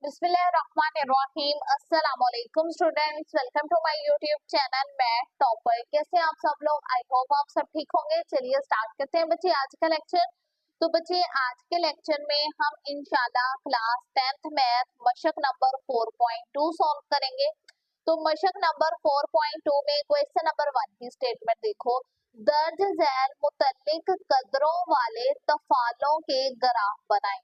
बिस्मिल्लाहिर्रहमानिर्रहीम। अस्सलाम वालेकुम students, welcome to my YouTube channel Math Topper. कैसे आप सब लोग? आई होप आप सब ठीक होंगे। चलिए स्टार्ट करते हैं बच्चे आज का लेक्चर। तो बच्चे आज के लेक्चर में हम इंशाल्लाह क्लास 10th मैथ मशक नंबर 4.2 सॉल्व करेंगे। तो मशक नंबर 4.2 में क्वेश्चन नंबर 1 की स्टेटमेंट देखो। दर्ज झैल मुतल्लिक कदरों वाले तफालों के ग्राफ बनाएं।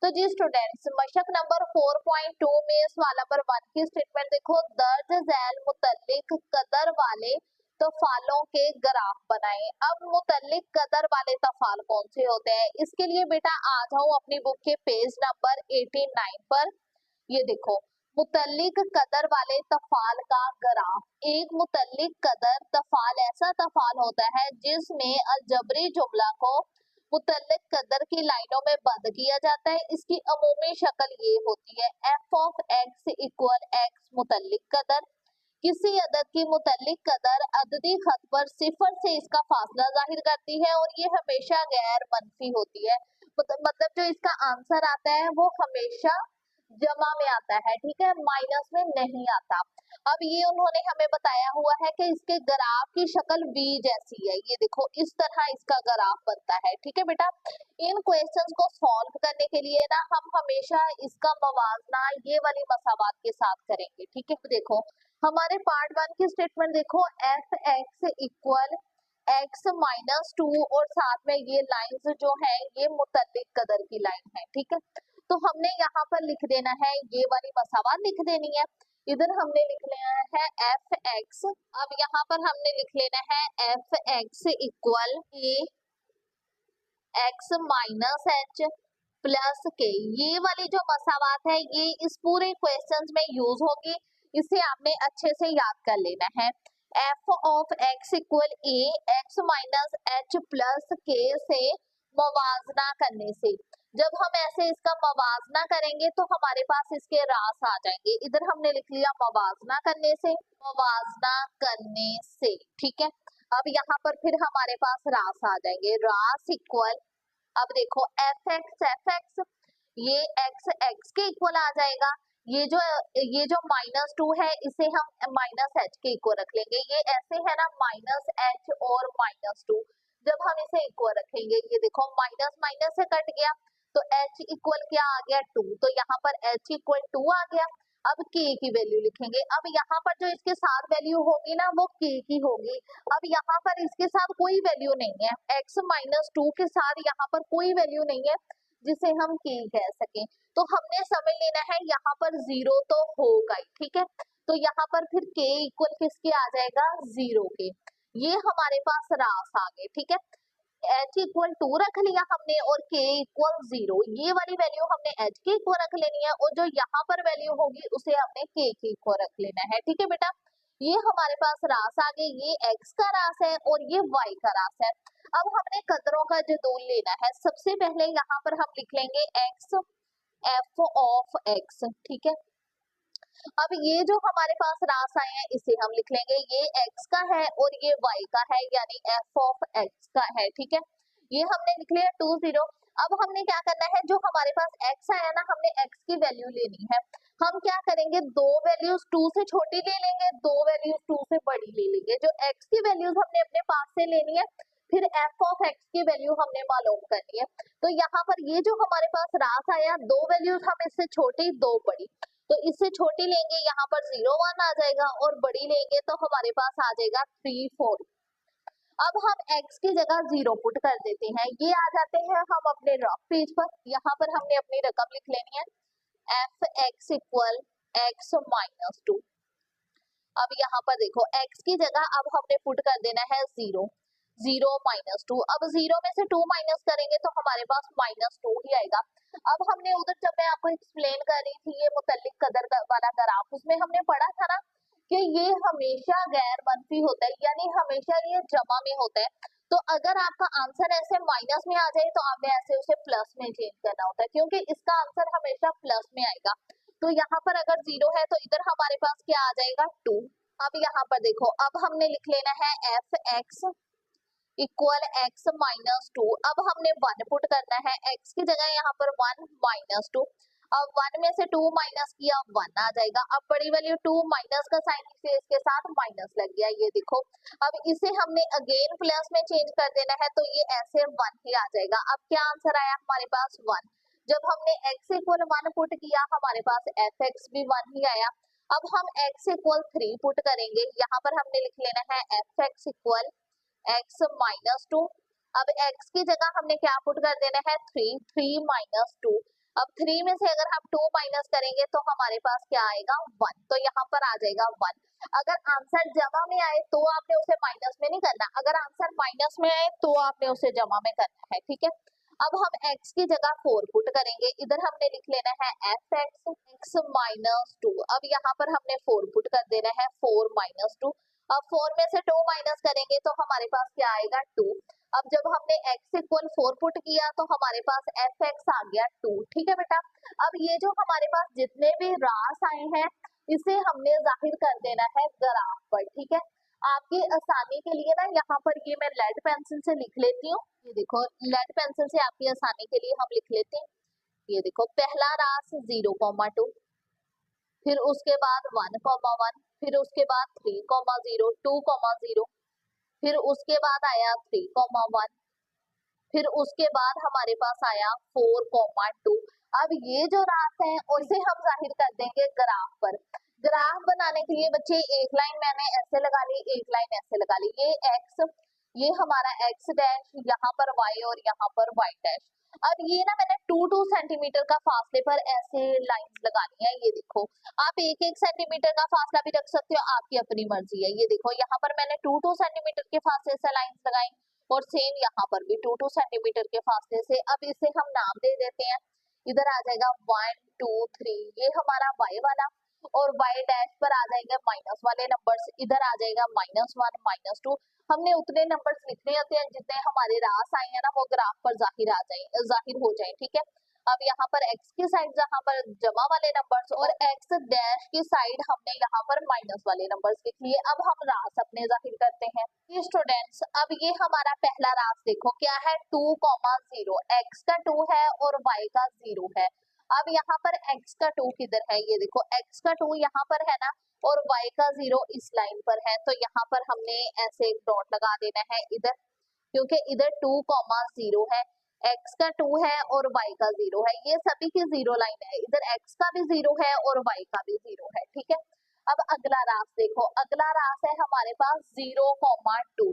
तो जी स्टूडेंट्स, मशक नंबर 4.2 में सवाल नंबर 1 की स्टेटमेंट देखो। दर्ज झैल मुतल्लिक कदर वाले तफालों के ग्राफ बनाएं। अब मुतल्लिक कदर वाले तफाल कौन से होते हैं, इसके लिए बेटा आ जाओ अपनी बुक के पेज नंबर 89 पर। ये देखो, मुतल्लिक कदर वाले तफाल का ग्राफ। एक मुतल्लिक कदर तफाल ऐसा तफाल होता है जिसमें अलजबरी जुमला को मुतल्लिक कदर की लाइनों में बंद किया जाता है। इसकी अमूमी शक्ल ये होती है f of x equal x मुतल्लिक कदर। किसी अदद की मुतल्लिक कदर अददी खत पर सिफर से इसका फासला जाहिर करती है और ये हमेशा गैर मनफी होती है। मतलब जो इसका आंसर आता है वो हमेशा जमा में आता है, ठीक है, माइनस में नहीं आता। अब ये उन्होंने हमें बताया हुआ है कि इसके ग्राफ की शक्ल V जैसी है। ये देखो, इस तरह इसका ग्राफ बनता है, ठीक है बेटा। इन क्वेश्चंस को सॉल्व करने के लिए ना हम हमेशा इसका मवाजना ये वाली मसावात के साथ करेंगे, ठीक है। देखो हमारे पार्ट 1 की स्टेटमेंट देखो, F x equal x minus 2 और साथ में ये लाइंस जो है ये मुतल्लिक कदर की लाइन है, ठीक है। तो हमने यहाँ पर लिख देना है, ये वाली मसावात लिख देनी है। इधर हमने लिख लेना है एफ एक्स। अब यहाँ पर हमने लिख लेना है एफ एक्स इक्वल ए एक्स माइनस एच प्लस के। ये वाली जो मसावात है ये इस पूरे क्वेश्चंस में यूज होगी। इसे आपने अच्छे से याद कर लेना है। F of x equal A x minus H plus के से मवाजना करने से, जब हम ऐसे इसका मवाजना करेंगे तो हमारे पास इसके रास आ जाएंगे। इधर हमने लिख लिया मवाजना करने से, मवाजना करने से, ठीक है। अब यहाँ पर फिर हमारे पास रास आ जाएंगे, रास इक्वल, अब देखो एफ एक्स ये एक्स एक्स के इक्वल आ जाएगा। ये जो माइनस 2 है इसे हम माइनस एच के इक्वल रख लेंगे। ये ऐसे है ना, माइनस एच और माइनस 2, जब हम इसे इक्वल रखेंगे ये देखो माइनस माइनस से कट गया तो एच इक्वल क्या आ गया 2, तो यहाँ पर एच इक्वल 2 आ गया। अब के की वैल्यू लिखेंगे। अब यहाँ पर जो इसके साथ वैल्यू होगी ना वो के की होगी। अब यहाँ पर इसके साथ कोई वैल्यू नहीं है, x माइनस 2 के साथ यहाँ पर कोई वैल्यू नहीं है जिसे हम के कह सकें। तो हमने समझ लेना है यहाँ पर 0 तो होगा ही, ठीक है। तो यहाँ पर फिर k इक्वल किसके आ जाएगा, 0 के। ये हमारे पास रास आ गए, ठीक है। h इक्वल 2 रख लिया हमने और k इक्वल 0। ये वाली वैल्यू हमने h के इक्वल रख लेनी है और जो यहाँ पर वैल्यू होगी उसे हमने k के इक्वल रख लेना है, ठीक है बेटा। ये हमारे पास रास आ गए, ये x का रास है और ये y का रास है। अब हमने कदरों का जदूल लेना है। सबसे पहले यहाँ पर हम लिख लेंगे x f ऑफ x, ठीक है। अब ये जो हमारे पास रास आए हैं इसे हम लिख लेंगे, ये x का है और ये y का है, यानी f ऑफ x का है, ठीक है। ये हमने लिख लिया 2 0। अब हमने क्या करना है, जो हमारे पास x आया ना हमने x की वैल्यू लेनी है। हम क्या करेंगे, दो वैल्यूज 2 से छोटी ले लेंगे, दो वैल्यूज 2 से बड़ी ले लेंगे। जो x की वैल्यूज हमने अपने पास से लेनी है, फिर f ऑफ x की वैल्यू हमने मालूम करनी है। तो यहाँ पर ये जो हमारे पास रास आया, दो वैल्यूज हम इससे छोटी दो बड़ी, तो इससे छोटी लेंगे यहाँ पर 0 1 आ जाएगा और बड़ी लेंगे तो हमारे पास आ जाएगा 3 4। अब हम x की जगह 0 पुट कर देते हैं। ये आ जाते हैं हम अपने रफ पेज पर। यहाँ पर हमने अपनी रकम लिख लेनी है, F x equal x minus 2। अब यहाँ पर देखो x की जगह अब हमने पुट कर देना है 0 0 माइनस 2। अब 0 में से 2 माइनस करेंगे तो हमारे पास माइनस 2 ही आएगा। अब हमने उधर जब मैं आपको एक्सप्लेन कर रही थी ये मुतल्लिक कदर वाला ग्राफ, उसमें हमने पढ़ा था ना कि ये हमेशा गैर मनफी होता है, यानी हमेशा ये जमा में होता है। तो अगर आपका आंसर ऐसे माइनस में आ जाए तो आपने ऐसे उसे प्लस में चेंज करना होता है, क्योंकि इसका आंसर हमेशा प्लस में आएगा। तो यहाँ पर अगर 0 है तो इधर हमारे पास क्या आ जाएगा 2। अब यहाँ पर देखो, अब हमने लिख लेना है F x equal x minus 2। अब हमने 1 पुट करना है, x की जगह यहाँ पर 1 माइनस 2। अब 1 में से 2 माइनस किया 1 आ जाएगा। अब बड़ी वैल्यू 2 माइनस का साइन इसके साथ माइनस लग गया, ये देखो। अब इसे हमने अगेन प्लस में चेंज कर देना है तो ये ऐसे 1 ही आ जाएगा। अब क्या आंसर आया हमारे पास 1। जब हमने x इक्वल 1 पुट किया हमारे पास fx भी 1 ही आया। अब हम x इक्वल 3 पुट करेंगे, यहाँ पर हमने लिख लेना है fx इक्वल x माइनस 2। अब x की जगह हमने क्या पुट कर देना है 3 माइनस 2। अब 3 में से अगर हम 2 माइनस करेंगे तो हमारे पास क्या आएगा 1, तो यहाँ पर आ जाएगा 1। अगर आंसर जमा में आए तो आपने उसे माइनस में नहीं करना, अगर आंसर माइनस में आए तो आपने उसे जमा में करना है, ठीक है। अब हम x की जगह 4 पुट करेंगे, इधर हमने लिख लेना है fx x माइनस 2। अब यहाँ पर हमने 4 पुट कर देना है 4 माइनस 2। अब 4 में से 2 माइनस करेंगे तो हमारे पास क्या आएगा 2। अब जब हमने x इक्वल 4 पुट किया तो हमारे पास fx आ गया 2, ठीक है बेटा। अब ये जो हमारे पास जितने भी रास आए हैं इसे हमने जाहिर कर देना है ग्राफ पर, ठीक है। आपकी आसानी के लिए ना यहाँ पर ये मैं लेड पेंसिल से लिख लेती हूँ, ये देखो लेड पेंसिल से आपकी आसानी के लिए हम लिख लेते हैं। ये देखो पहला रास 0,2, फिर उसके बाद 1,1, फिर उसके बाद 3,0, 2,0, फिर उसके बाद आया 3,1, फिर उसके बाद हमारे पास आया 4,2। अब ये जो रास है उसे हम जाहिर कर देंगे ग्राफ पर। ग्राफ बनाने के लिए बच्चे एक लाइन मैंने ऐसे लगा ली, एक लाइन ऐसे लगा ली, ये x, ये हमारा x डैश, यहाँ पर y और यहाँ पर y डैश। अब ये ना मैंने 2-2 सेंटीमीटर का फासले पर ऐसे लाइंस लगानी है, ये देखो। आप 1-1 सेंटीमीटर का फासला भी रख सकते हो, आपकी अपनी मर्जी है। ये देखो यहाँ पर मैंने 2-2 सेंटीमीटर के फासले से लाइंस लगाई और सेम यहाँ पर भी 2-2 सेंटीमीटर के फासले से। अब इसे हम नाम दे देते हैं, इधर आ जाएगा 1 2 3, ये हमारा y वाला, और y डैश पर आ जाएंगे माइनस वाले नंबर्स, इधर आ जाएगा -1 -2। हमने उतने नंबर्स लिखने होते हैं जितने हमारे रास आए हैं ना वो ग्राफ पर जाहिर हो जाए, ठीक है। अब यहाँ पर x की साइड जहाँ पर जमा वाले नंबर्स और x डैश की साइड हमने यहाँ पर माइनस वाले नंबर्स लिख लिए। अब हम रास अपने जाहिर करते हैं। ये स्टूडेंट्स अब ये हमारा पहला रास देखो क्या है 2,0, x का 2 है और y का 0 है। अब यहाँ पर x का 2 किधर है, ये देखो x का 2 यहाँ पर है ना, और y का 0 इस लाइन पर है, तो यहाँ पर हमने ऐसे एक डॉट लगा देना है इधर, क्योंकि इधर 2,0 है, x का 2 है और y का 0 है, ये सभी की 0 लाइन है, इधर x का भी 0 है और y का भी 0 है, ठीक है। अब अगला रास देखो, अगला रास है हमारे पास 0,2,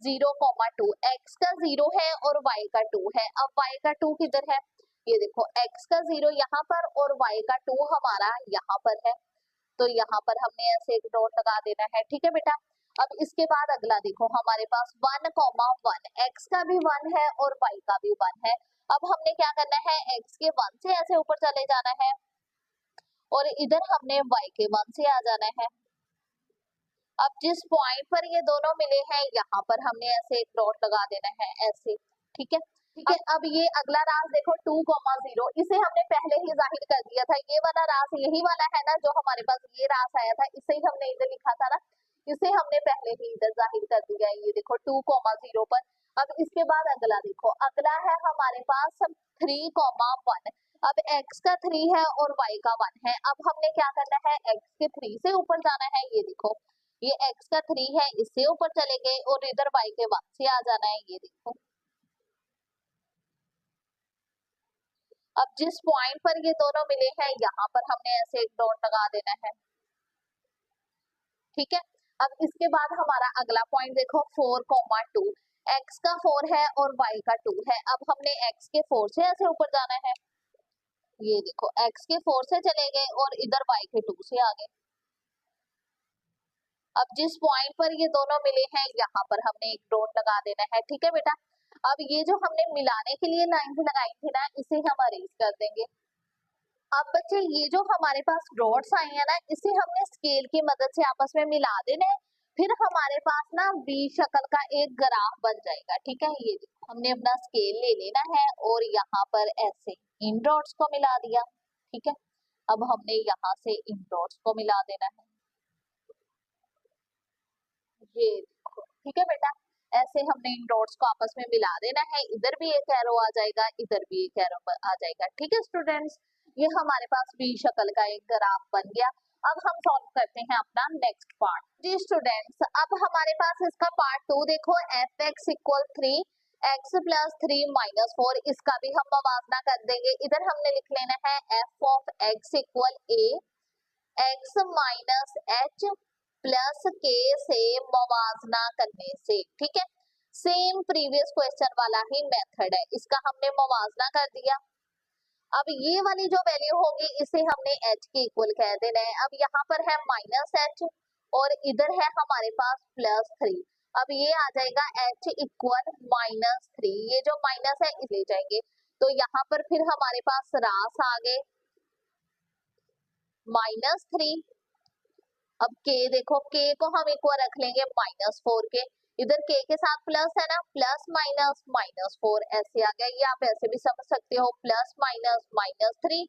0,2, x का 0 है और y का 2 है। अब y का 2 किधर है, ये देखो x का 0 यहाँ पर और y का 2 हमारा यहाँ पर है, तो यहाँ पर हमने ऐसे एक डॉट लगा देना है, ठीक है बेटा। अब इसके बाद अगला देखो हमारे पास 1,1, x का भी 1 है और y का भी 1 है। अब हमने क्या करना है, x के 1 से ऐसे ऊपर चले जाना है और इधर हमने y के 1 से आ जाना है। अब जिस पॉइंट पर ये दोनों मिले हैं यहाँ पर हमने ऐसे एक डॉट लगा देना है ऐसे, ठीक है। ठीक है, अब ये अगला रास देखो 2,0, इसे हमने पहले ही जाहिर कर दिया था। ये वाला रास यही वाला है ना जो हमारे पास ये रास आया था, इसे ही हमने इधर लिखा था ना, इसे हमने पहले ही इधर जाहिर कर दिया है, ये देखो 2,0 पर। अब इसके बाद अगला देखो, अगला है हमारे पास 3,1। अब x का 3 है और y का 1 है। अब हमने क्या करना है, x के 3 से ऊपर जाना है, ये देखो ये x का 3 है, इससे ऊपर चले गए और इधर y के 1 से आ जाना है, ये देखो। अब जिस पॉइंट पर ये दोनों मिले हैं यहाँ पर हमने ऐसे एक डॉट लगा देना है, ठीक है। अब इसके बाद हमारा अगला पॉइंट देखो 4,2, x का 4 है और y का 2 है। अब हमने x के 4 से ऐसे ऊपर जाना है, ये देखो x के 4 से चले गए और इधर y के 2 से आ गए। अब जिस पॉइंट पर ये दोनों मिले हैं यहाँ पर हमने एक डॉट लगा देना है, ठीक है बेटा। अब ये जो हमने मिलाने के लिए लाइंस लगाई थी ना, इसे हम अरेंज कर देंगे। अब बच्चे ये जो हमारे पास डॉट्स आए हैं ना, इसे हमने स्केल की मदद से आपस में मिला देना है, फिर हमारे पास ना वी शक्ल का एक ग्राफ बन जाएगा, ठीक है। ये देखो हमने अपना स्केल ले लेना है और यहाँ पर ऐसे इन डॉट्स को मिला दिया, ठीक है। अब हमने यहाँ से इन डॉट्स को मिला देना है, ये देखो, ठीक है बेटा। ऐसे हमने इन डॉट्स को आपस में मिला देना है, इधर भी एक एरो आ जाएगा, इधर भी एक एरो आ जाएगा, ठीक है स्टूडेंट्स। ये हमारे पास V शक्ल का एक ग्राफ बन गया। अब हम सॉल्व करते हैं अपना नेक्स्ट पार्ट। जी स्टूडेंट्स, अब हमारे पास इसका पार्ट 2 देखो, f(x = 3x + 3 - 4), इसका भी हम मवाजना कर देंगे। इधर हमने लिख लेना है f(x = a x - h + k) से मवाजना करने से, ठीक है। सेम प्रीवियस क्वेश्चन वाला ही मेथड है, इसका हमने मवाजना कर दिया। अब ये वाली जो वैल्यू होगी इसे हमने h के इक्वल कह देना है। अब यहाँ पर है -h और इधर है हमारे पास +3। अब ये आ जाएगा h = -3, ये जो माइनस है इसे ले जाएंगे तो यहाँ पर फिर हमारे पास रास आ गए -3। अब k देखो, k को हम इक्वल रख लेंगे -4 के, इधर k के साथ प्लस है ना, प्लस माइनस -4 ऐसे आ गया। ये आप ऐसे भी समझ सकते हो, plus minus -3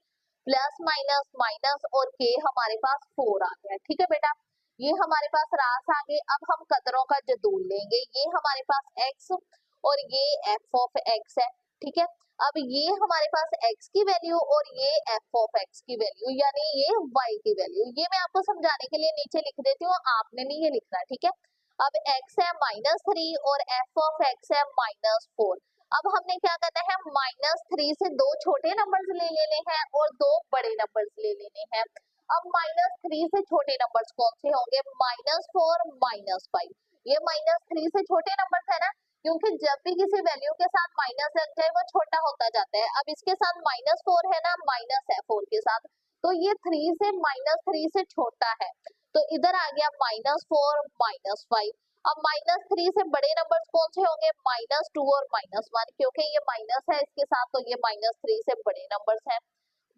plus minus minus और k हमारे पास 4 आ गया, ठीक है बेटा। ये हमारे पास रास आ गए। अब हम कदरों का जदूल लेंगे, ये हमारे पास x और ये f(x) है, ठीक है। अब ये हमारे पास x की वैल्यू और ये f(x) की वैल्यू, यानी ये y की वैल्यू, ये मैं आपको समझाने के लिए नीचे लिख देती हूँ, आपने नहीं ये लिखना, ठीक है। अब x है -3 और f(x) है -4। अब हमने क्या करना है, -3 से दो छोटे नंबर्स ले लेने हैं और दो बड़े नंबर्स ले लेने हैं। अब -3 से छोटे नंबर्स कौन से होंगे, -4 -5। ये -3 से छोटे नंबर्स है ना, क्योंकि जब भी किसी वैल्यू के साथ माइनस लग जाए वो छोटा होता जाता है। अब इसके साथ -4 है ना, माइनस है 4 के साथ, तो ये 3 से -3 से छोटा है, तो इधर आ गया -4 -5। अब -3 से बड़े नंबर्स कौन से होंगे, -2 और -1, क्योंकि ये माइनस है इसके साथ, तो ये -3 से बड़े नंबर्स हैं,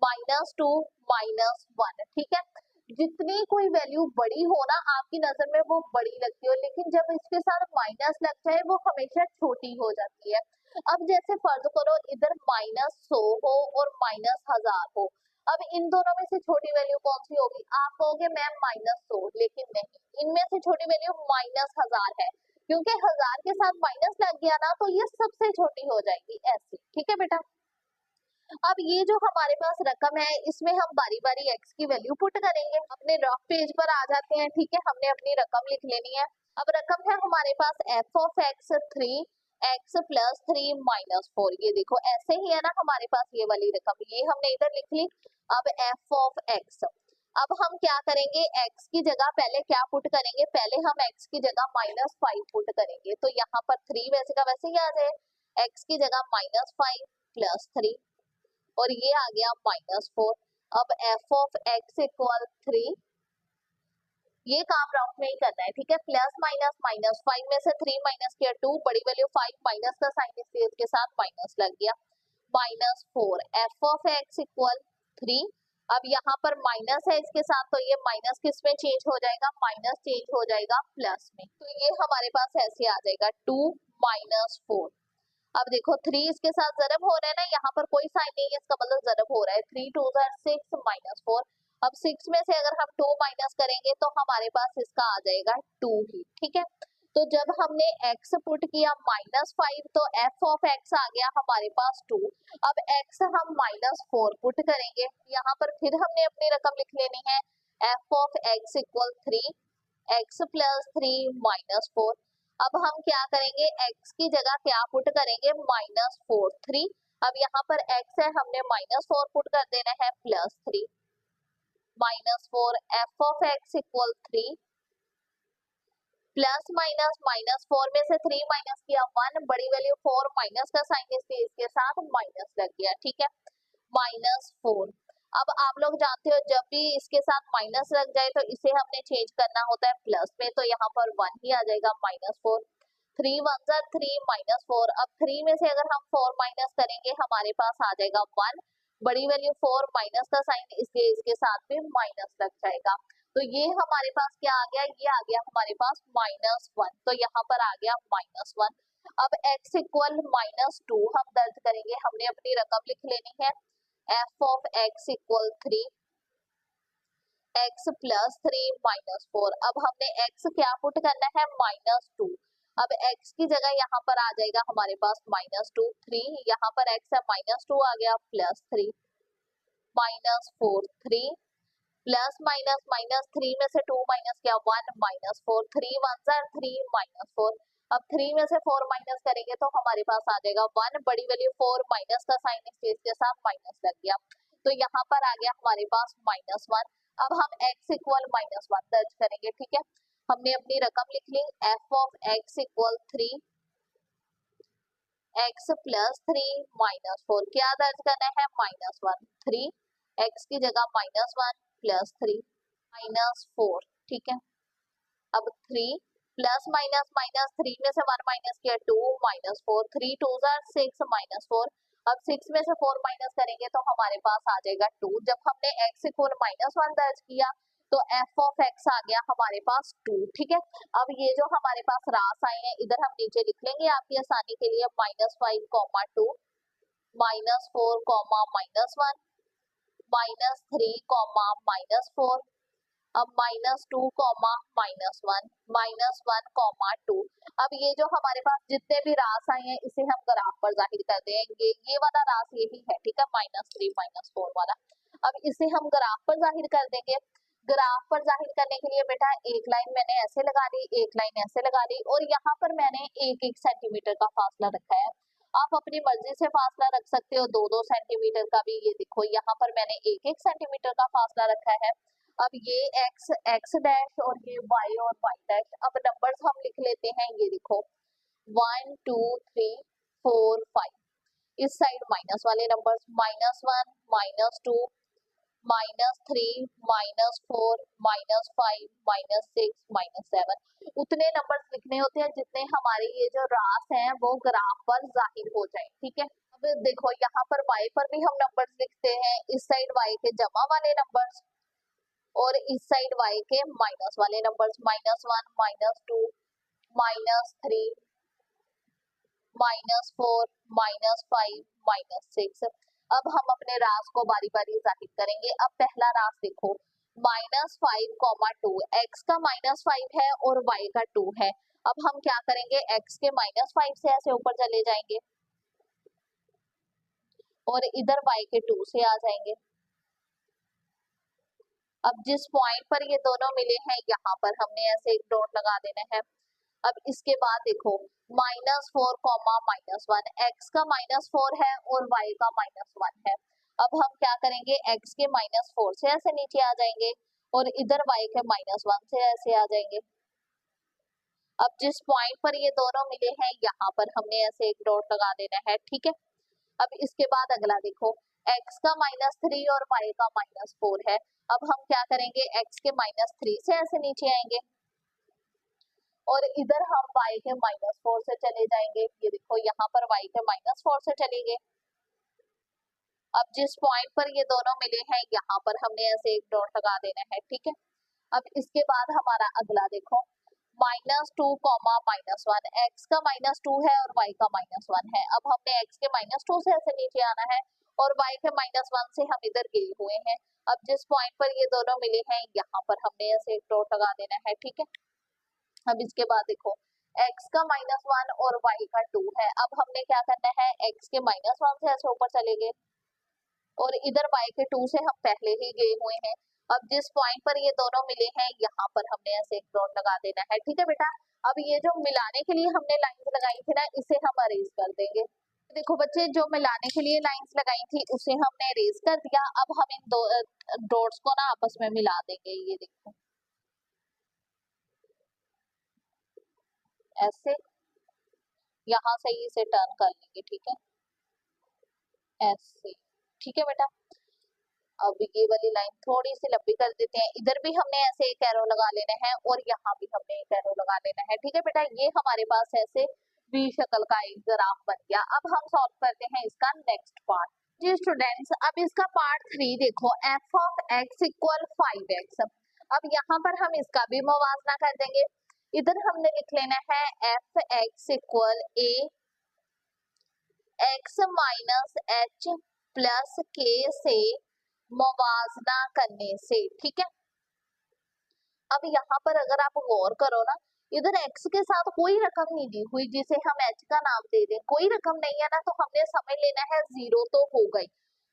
-2 -1, ठीक है। जितनी कोई वैल्यू बड़ी हो ना आपकी नजर में वो बड़ी लगती हो, लेकिन जब इसके साथ माइनस लग जाए वो हमेशा छोटी हो जाती है। अब जैसे फर्ज करो इधर -100 हो और -1000 हो, अब इन दोनों में से छोटी वैल्यू कौन सी होगी, आप कहोगे मैम -100, लेकिन नहीं, इनमें से छोटी वैल्यू -1000 है, क्योंकि 1000 के साथ माइनस लग गया ना तो ये सबसे छोटी हो जाएगी ऐसे, ठीक है बेटा। अब ये जो हमारे पास रकम है इसमें हम बारी बारी x की वैल्यू पुट करेंगे। अपने रफ पेज पर आ जाते हैं, ठीक है, हमने अपनी रकम लिख लेनी है। अब रकम है हमारे पास f(x) 3x + 3 - 4, ये देखो ऐसे ही है ना हमारे पास ये वाली रकम, ये हमने इधर लिख ली। अब f(x), अब हम क्या करेंगे, x की जगह पहले क्या पुट करेंगे, पहले हम x की जगह -5 पुट करेंगे, तो यहाँ पर 3 वैसे का वैसे ही आ जाए, x की जगह -5 + 3 और ये आ गया -4। अब f(x) = 3, ये काम राउंड में ही करना है, ठीक है। प्लस माइनस माइनस, 5 में से 3 माइनस किया 2, बड़ी वैल्यू 5, माइनस का साइन इसलिए इसके साथ माइनस लग गया, -4। f(x) = 3, अब यहाँ पर माइनस है इसके साथ, तो ये माइनस किस में चेंज हो जाएगा, माइनस चेंज हो जाएगा प्लस में, तो ये हमारे पास ऐसे आ जाएगा 2 - 4। अब देखो 3 इसके साथ जरब हो रहा है ना, यहाँ पर कोई साइन नहीं है, इसका मतलब जरब हो रहा है, 3 2 6 -4। अब 6 में से अगर हम 2 माइनस करेंगे तो हमारे पास इसका आ जाएगा 2 ही, ठीक है। तो जब हमने x पुट किया -5 तो f(x) आ गया हमारे पास 2। अब x हम -4 पुट करेंगे, यहाँ पर फिर हमने अपनी रकम लिख लेनी है, f(x) = 3x + 3 - 4। अब हम क्या करेंगे, x की जगह क्या पुट करेंगे, -4 3। अब यहाँ पर x है, हमने -4 पुट कर देना है, +3 -4। f(x) = 3 प्लस माइनस -4 में से 3 माइनस किया 1, बड़ी वैल्यू 4, माइनस का साइन इसके साथ माइनस लग गया, ठीक है, -4। अब आप लोग जानते हो जब भी इसके साथ माइनस लग जाए तो इसे हमने चेंज करना होता है प्लस में, तो यहाँ पर 1 ही आ जाएगा, -4। 3 1 3 -4। अब 3 में से अगर हम 4 माइनस करेंगे हमारे पास आ जाएगा 1, बड़ी वैल्यू 4, माइनस का साइन इसलिए इसके साथ भी माइनस लग जाएगा, तो ये हमारे पास क्या आ गया, ये आ गया हमारे पास -1, तो यहाँ पर आ गया -1। अब x = -2 हम दर्ज करेंगे, हमने अपनी रकम लिख लेनी है, f(x) = 3 x + 3 -4। अब हमने x क्या पुट करना है, -2। अब x की जगह यहाँ पर आ जाएगा हमारे पास -2, 3 यहाँ पर x है, -2 आ गया, +3 -4 3 प्लस माइनस माइनस 3 में से 2 माइनस किया 1 -4 3 1 3 -4। अब 3 में से 4 माइनस करेंगे तो हमारे पास आ जाएगा 1 बड़ी वैल्यू 4 माइनस का साइन इस चीज के साथ माइनस लग गया तो यहाँ पर आ गया हमारे पास -1। अब हम x इक्वल -1 दर्ज करेंगे। ठीक है, हमने अपनी रकम लिख ली f of x equal 3 x plus 3 -4 क्या दर्ज करना है -1 3 x की जगह -1 प्लस 3 -4। ठीक है, अब 3 प्लस माइनस माइनस 3 में से 1 माइनस किया 2 -4 3 2 6 -4। अब 6 में से 4 माइनस करेंगे तो हमारे पास आ जाएगा 2। जब हमने x इक्वल -1 दर्ज किया तो f ऑफ x आ गया हमारे पास 2। ठीक है, अब ये जो हमारे पास रास आए हैं इधर हम नीचे लिख लेंगे आपकी आसानी के लिए -5 2 -4 -1 -3 -4 अब -2 -1 -1 2। अब ये जो हमारे पास जितने भी रास आए हैं इसे हम ग्राफ पर जाहिर कर देंगे। ये वाला रास ये भी है, ठीक है, -3 -4 वाला। अब इसे हम ग्राफ पर जाहिर कर देंगे। ग्राफ पर जाहिर करने के लिए बेटा एक लाइन मैंने ऐसे लगा ली, एक लाइन ऐसे लगा ली और यहाँ पर मैंने 1-1 सेंटीमीटर का फासला रखा है। आप अपनी मर्जी से फासला रख सकते हो 2-2 सेंटीमीटर का भी। ये देखो यहाँ पर मैंने 1-1 सेंटीमीटर का फासला रखा है। अब ये x डैश और ये y और y डैश। अब नंबर्स हम लिख लेते हैं, ये देखो 1 2 3 4 5। इस साइड माइनस वाले नंबर्स -1 -2 -3 -4 -5 -6 -7 उतने नंबर्स लिखने होते हैं जितने हमारे ये जो रास हैं वो ग्राफ पर जाहिर हो जाए। ठीक है, अब देखो यहाँ पर y पर भी हम नंबर्स लिखते हैं, इस साइड y के जमा वाले नंबर्स और इस साइड y के माइनस वाले नंबर्स -1 -2 -3 -4 -5 -6। अब हम अपने रास को बारी बारी जाहिर करेंगे। अब पहला रास देखो -5 2 x का -5 है और y का 2 है। अब हम क्या करेंगे, x के -5 से ऐसे ऊपर चले जाएंगे और इधर y के 2 से आ जाएंगे। अब जिस पॉइंट पर ये दोनों मिले हैं यहाँ पर हमने ऐसे एक डॉट लगा देना है। अब इसके बाद देखो -4 -1 x का -4 है और y का -1 है। अब हम क्या करेंगे, x के -4 से ऐसे नीचे आ जाएंगे और इधर y के -1 से ऐसे आ जाएंगे। अब जिस पॉइंट पर ये दोनों मिले हैं यहाँ पर हमने ऐसे एक डॉट लगा देना है। ठीक है, अब इसके बाद अगला देखो x का -3 और y का -4 है। अब हम क्या करेंगे, x के -3 से ऐसे नीचे आएंगे और इधर हम y के -4 से चले जाएंगे। ये देखो यहाँ पर y के -4 से चलेंगे। अब जिस पॉइंट पर ये दोनों मिले हैं यहाँ पर हमने ऐसे एक डॉट लगा देना है। ठीक है, अब इसके बाद हमारा अगला देखो -2 -1 x का -2 है और y का -1 है। अब हमने x के -2 से ऐसे नीचे आना है और y के -1 से हम इधर गए हुए हैं। अब जिस पॉइंट पर ये दोनों मिले हैं यहाँ पर हमने ऐसे एक डॉट लगा देना है। ठीक है, अब इसके बाद देखो x का -1 और y का 2 है। अब हमने क्या करना है, x के -1 से ऐसे ऊपर चले गए और इधर y के 2 से हम पहले ही गए हुए हैं। अब जिस पॉइंट पर ये दोनों मिले हैं यहाँ पर हमने ऐसे एक डॉट लगा देना है। ठीक है बेटा, अब ये जो मिलाने के लिए हमने लाइंस लगाई थी ना इसे हम अरेज कर देंगे। देखो बच्चे, जो मिलाने के लिए लाइंस लगाई थी उसे हमने अरेज कर दिया। अब हम इन दो डॉट्स को ना आपस में मिला देंगे। ये देखो ऐसे, यहाँ से इसे टर्न कर लेंगे। ठीक है, ऐसे। ठीक है बेटा, अब ये वाली लाइन थोड़ी सी लंबी कर देते हैं। इधर भी हमने ऐसे एक एरो लगा लेना है और यहाँ भी हमने एक एरो लगा लेना है। ठीक है बेटा, ये हमारे पास ऐसे वी शक्ल का एक ग्राफ बन गया। अब हम सॉल्व करते हैं इसका नेक्स्ट पार्ट। जी स्टूडेंट्स, अब इसका पार्ट 3 देखो f of x equal 5x। अब यहाँ पर हम इसका भी मुवाजना कर देंगे। इधर हमने लिख लेना है f x equal a x minus h plus k से मुवाजना करने से। ठीक है, अब यहाँ पर अगर आप गौर करो ना, इधर x के साथ कोई रकम नहीं दी हुई जिसे हम h का नाम दे दें। कोई रकम नहीं है ना, तो हमने समझ लेना है जीरो तो हो गई।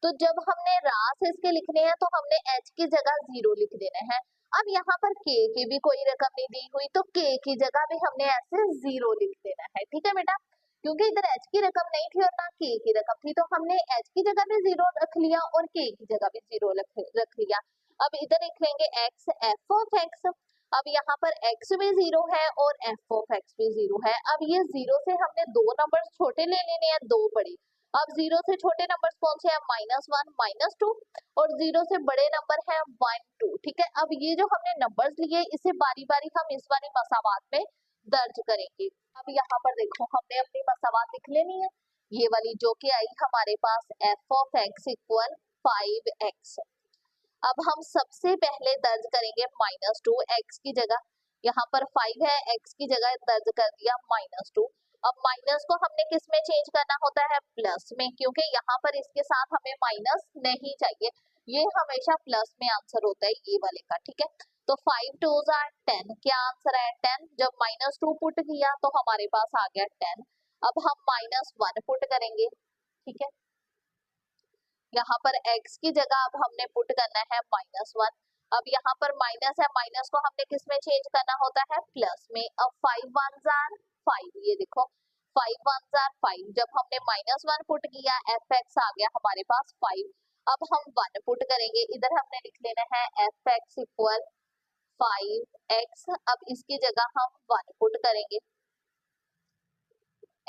तो जब हमने रास इसके लिखने हैं तो हमने h की जगह 0 लिख देना है। अब यहाँ पर k की भी कोई रकम नहीं दी हुई तो k की जगह भी हमने ऐसे 0 लिख देना है, ठीक है बेटा। क्योंकि इधर h की रकम नहीं थी और ना k की रकम थी तो हमने h की जगह भी 0 रख लिया और k की जगह भी 0 रख लिया। अब इधर लिख लेंगे x f ऑफ x। अब यहाँ पर x भी 0 है और f ऑफ x भी 0 है। अब ये 0 से हमने दो नंबर छोटे ले लेने हैं, दो बड़े। अब 0 से छोटे नंबर कौन से हैं, -1 -2 और 0 से बड़े नंबर है 1 2, ठीक है। अब ये जो हमने नंबर्स लिए इसे बारी बारी हम इस वाली मसावात में दर्ज करेंगे। अब यहाँ पर देखो हमने अपनी मसावात लिख लेनी है, ये वाली जो कि आई हमारे पास f of x equal 5x। अब हम सबसे पहले दर्ज करेंगे -2 x की जगह, यहाँ पर 5 है, x की जगह दर्ज कर दिया -2। अब माइनस को हमने किस में चेंज करना होता है, प्लस में, क्योंकि यहाँ पर इसके साथ हमें माइनस नहीं चाहिए, ये हमेशा प्लस में आंसर होता है ये वाले का, ठीक है। तो 5 2s are 10, क्या आंसर है 10। जब -2 पुट किया तो हमारे पास आ गया 10। अब हम -1 पुट करेंगे, ठीक है। यहाँ पर x की जगह अब हमने पुट करना है -1। अब यहाँ पर माइनस है, माइनस को हमने किस में चेंज करना होता है, प्लस में। अब 5 1s are 5, ये देखो 5 1s are 5। जब हमने -1 पुट किया fx आ गया हमारे पास 5। अब हम 1 पुट करेंगे, इधर हमने लिख लेना है fx इक्वल 5x। अब इसकी जगह हम 1 पुट करेंगे,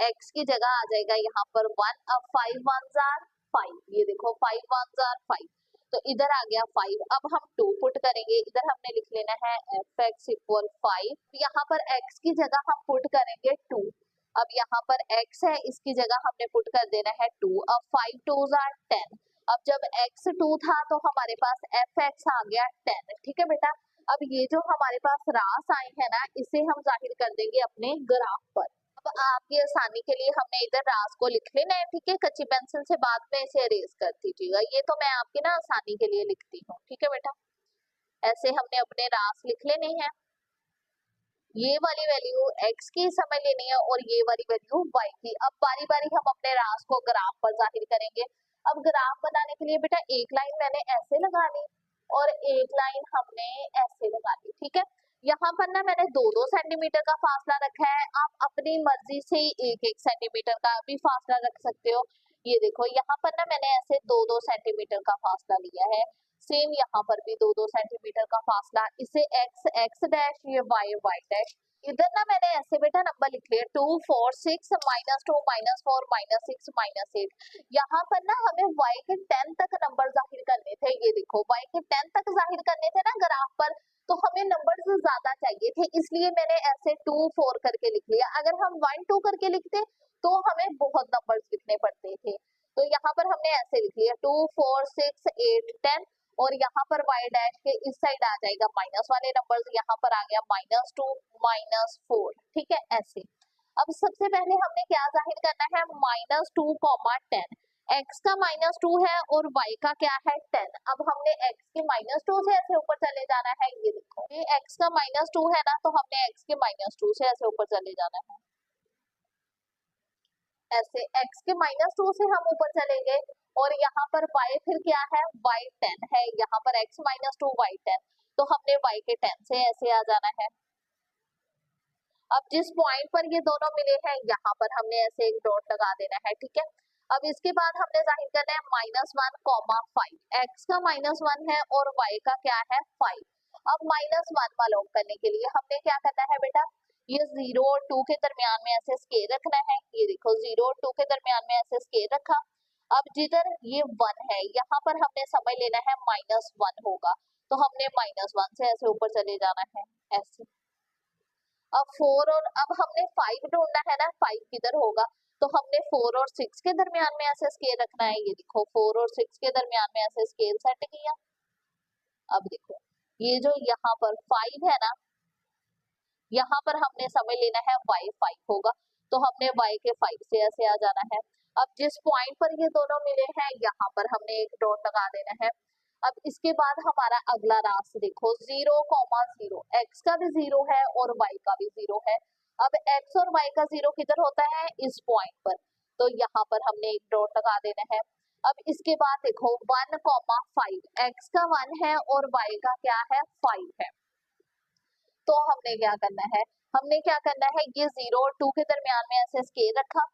x की जगह आ जाएगा यहाँ पर 1। अब 5 1s are 5, ये देखो 5 1s are 5, तो इधर आ गया 5। अब हम 2 पुट करेंगे, इधर हमने लिख लेना है fx इक्वल 5। यहाँ पर x की जगह हम पुट करेंगे 2। अब यहाँ पर x है, इसकी जगह हमने पुट कर देना है 2। अब 5 2s are 10। अब जब x 2 था तो हमारे पास fx आ गया 10, ठीक है बेटा। अब ये जो हमारे पास रास आई है ना, इसे हम जाहिर कर देंगे अपने ग्राफ पर। अब आपकी आसानी के लिए हमने इधर रास को लिख लेना है, ठीक है। कच्ची पेंसिल से बाद में इसे अरेज कर दीजिएगा, ये तो मैं आपकी ना आसानी के लिए लिखती हूँ, ठीक है बेटा। ऐसे हमने अपने रास लिख लेने हैं, ये वाली वैल्यू x की समझ लेनी है और ये वाली वैल्यू y की। अब बारी बारी हम अपने रास को ग्राफ पर जाहिर करेंगे। अब ग्राफ बनाने के लिए बेटा एक लाइन मैंने ऐसे लगा ली और एक लाइन हमने ऐसे लगा ली, ठीक है। यहाँ पर ना मैंने 2-2 सेंटीमीटर का फासला रखा है, आप अपनी मर्जी से 1-1 सेंटीमीटर का भी फासला रख सकते हो। ये देखो यहाँ पर ना मैंने ऐसे 2-2 सेंटीमीटर का फासला लिया है, सेम यहाँ पर भी 2-2 सेंटीमीटर का फासला। इसे x x डैश, ये y y डैश। इधर ना मैंने ऐसे बेटा नंबर लिख लिए 2 4 6 -2 -4 -6 -8। यहाँ पर ना हमें y के 10 तक नंबर जाहिर करने थे, ये देखो y के 10 तक जाहिर करने थे ना ग्राफ पर, तो हमें नंबर ज्यादा चाहिए थे, इसलिए मैंने ऐसे 2 4 करके लिख लिया। अगर हम 1 2 करके लिखते तो हमें बहुत नंबर्स लिखने पड़ते थे, तो यहाँ पर हमने ऐसे लिख लिया 2 4 6 8 10 और यहाँ पर y डैश के इस साइड आ जाएगा माइनस वाले नंबर्स, यहाँ पर आ गया -2 -4, ठीक है ऐसे। अब सबसे पहले हमने क्या जाहिर करना है, -2 10। x का -2 है और y का क्या है 10। अब हमने x के -2 से ऐसे ऊपर चले जाना है, ये देखो ये x का -2 है ना, तो हमने x के -2 से ऐसे ऊपर चले जाना है, ऐसे x के -2 से हम ऊपर चलेंगे और यहाँ पर y फिर क्या है, y 10 है, यहाँ पर x -2 y 10, तो हमने y के 10 से ऐसे आ जाना है। अब जिस पॉइंट पर ये दोनों मिले हैं यहाँ पर हमने ऐसे एक डॉट लगा देना है, ठीक है। अब इसके बाद हमने जाहिर करना है -1 5। x का -1 है और y का क्या है 5। अब -1 मालूम करने के लिए हमने क्या करना है बेटा, ये 0 और 2 के दरमियान में ऐसे स्केल रखना है, ये देखो 0 और 2 के दरमियान में ऐसे स्केल रखा। अब जिधर ये 1 है यहाँ पर हमने समझ लेना है -1 होगा, तो हमने -1 से ऐसे ऊपर चले जाना है ऐसे। अब 4 और अब हमने 5 ढूंढना है ना, 5 किधर होगा, तो हमने 4 और 6 के दरमियान में ऐसे स्केल रखना है, ये देखो 4 और 6 के दरमियान में ऐसे स्केल सेट किया। अब देखो ये जो यहाँ पर 5 है ना, यहाँ पर हमने समझ लेना है y 5 होगा, तो हमने y के 5 से ऐसे आ जाना है। अब जिस पॉइंट पर ये दोनों मिले हैं यहाँ पर हमने एक डॉट लगा देना है। अब इसके बाद हमारा अगला रास्ता देखो 0 0, x का भी 0 है और y का भी 0 है। अब x और y का 0 किधर होता है, इस पॉइंट पर, तो यहाँ पर हमने एक डॉट लगा देना है। अब इसके बाद देखो 1,5, एक्स का 1 है और वाई का क्या है 5 है। तो हमने क्या करना है, ये 0 और 2 के दरमियान में ऐसे स्केल रखा,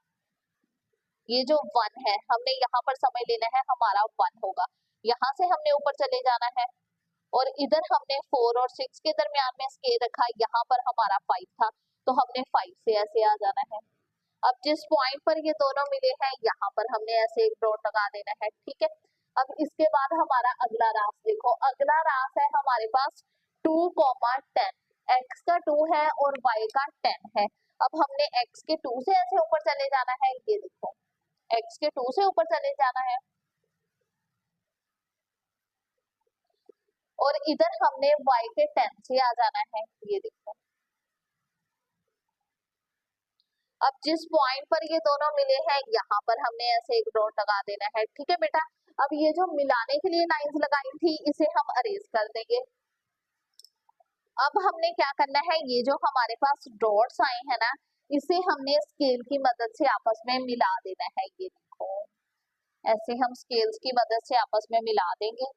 ये जो 1 है हमने यहाँ पर समझ लेना है हमारा 1 होगा, यहाँ से हमने ऊपर चले जाना है और इधर हमने 4 और 6 के दरमियान में स्केल रखा, यहाँ पर हमारा 5 था तो हमने 5 से ऐसे आ जाना है। अब जिस पॉइंट पर ये दोनों मिले हैं यहाँ पर हमने ऐसे एक डॉट लगा देना है, ठीक है। अब इसके बाद हमारा अगला रास देखो, अगला रास है हमारे पास 2,10, एक्स का 2 है और वाई का 10 है। अब हमने एक्स के 2 से ऐसे ऊपर चले जाना है, ये देखो एक्स के 2 से ऊपर चले जाना है और इधर हमने y के 10 से आ जाना है, ये देखो। अब जिस पॉइंट पर ये दोनों मिले हैं यहाँ पर हमने ऐसे एक डॉट लगा देना है, ठीक है बेटा। अब ये जो मिलाने के लिए लाइंस लगाई थी इसे हम अरेज कर देंगे। अब हमने क्या करना है, ये जो हमारे पास डॉट्स आए हैं ना, इसे हमने स्केल की मदद से आपस में मिला देना है, ये देखो ऐसे हम स्केल्स की मदद से आपस में मिला देंगे,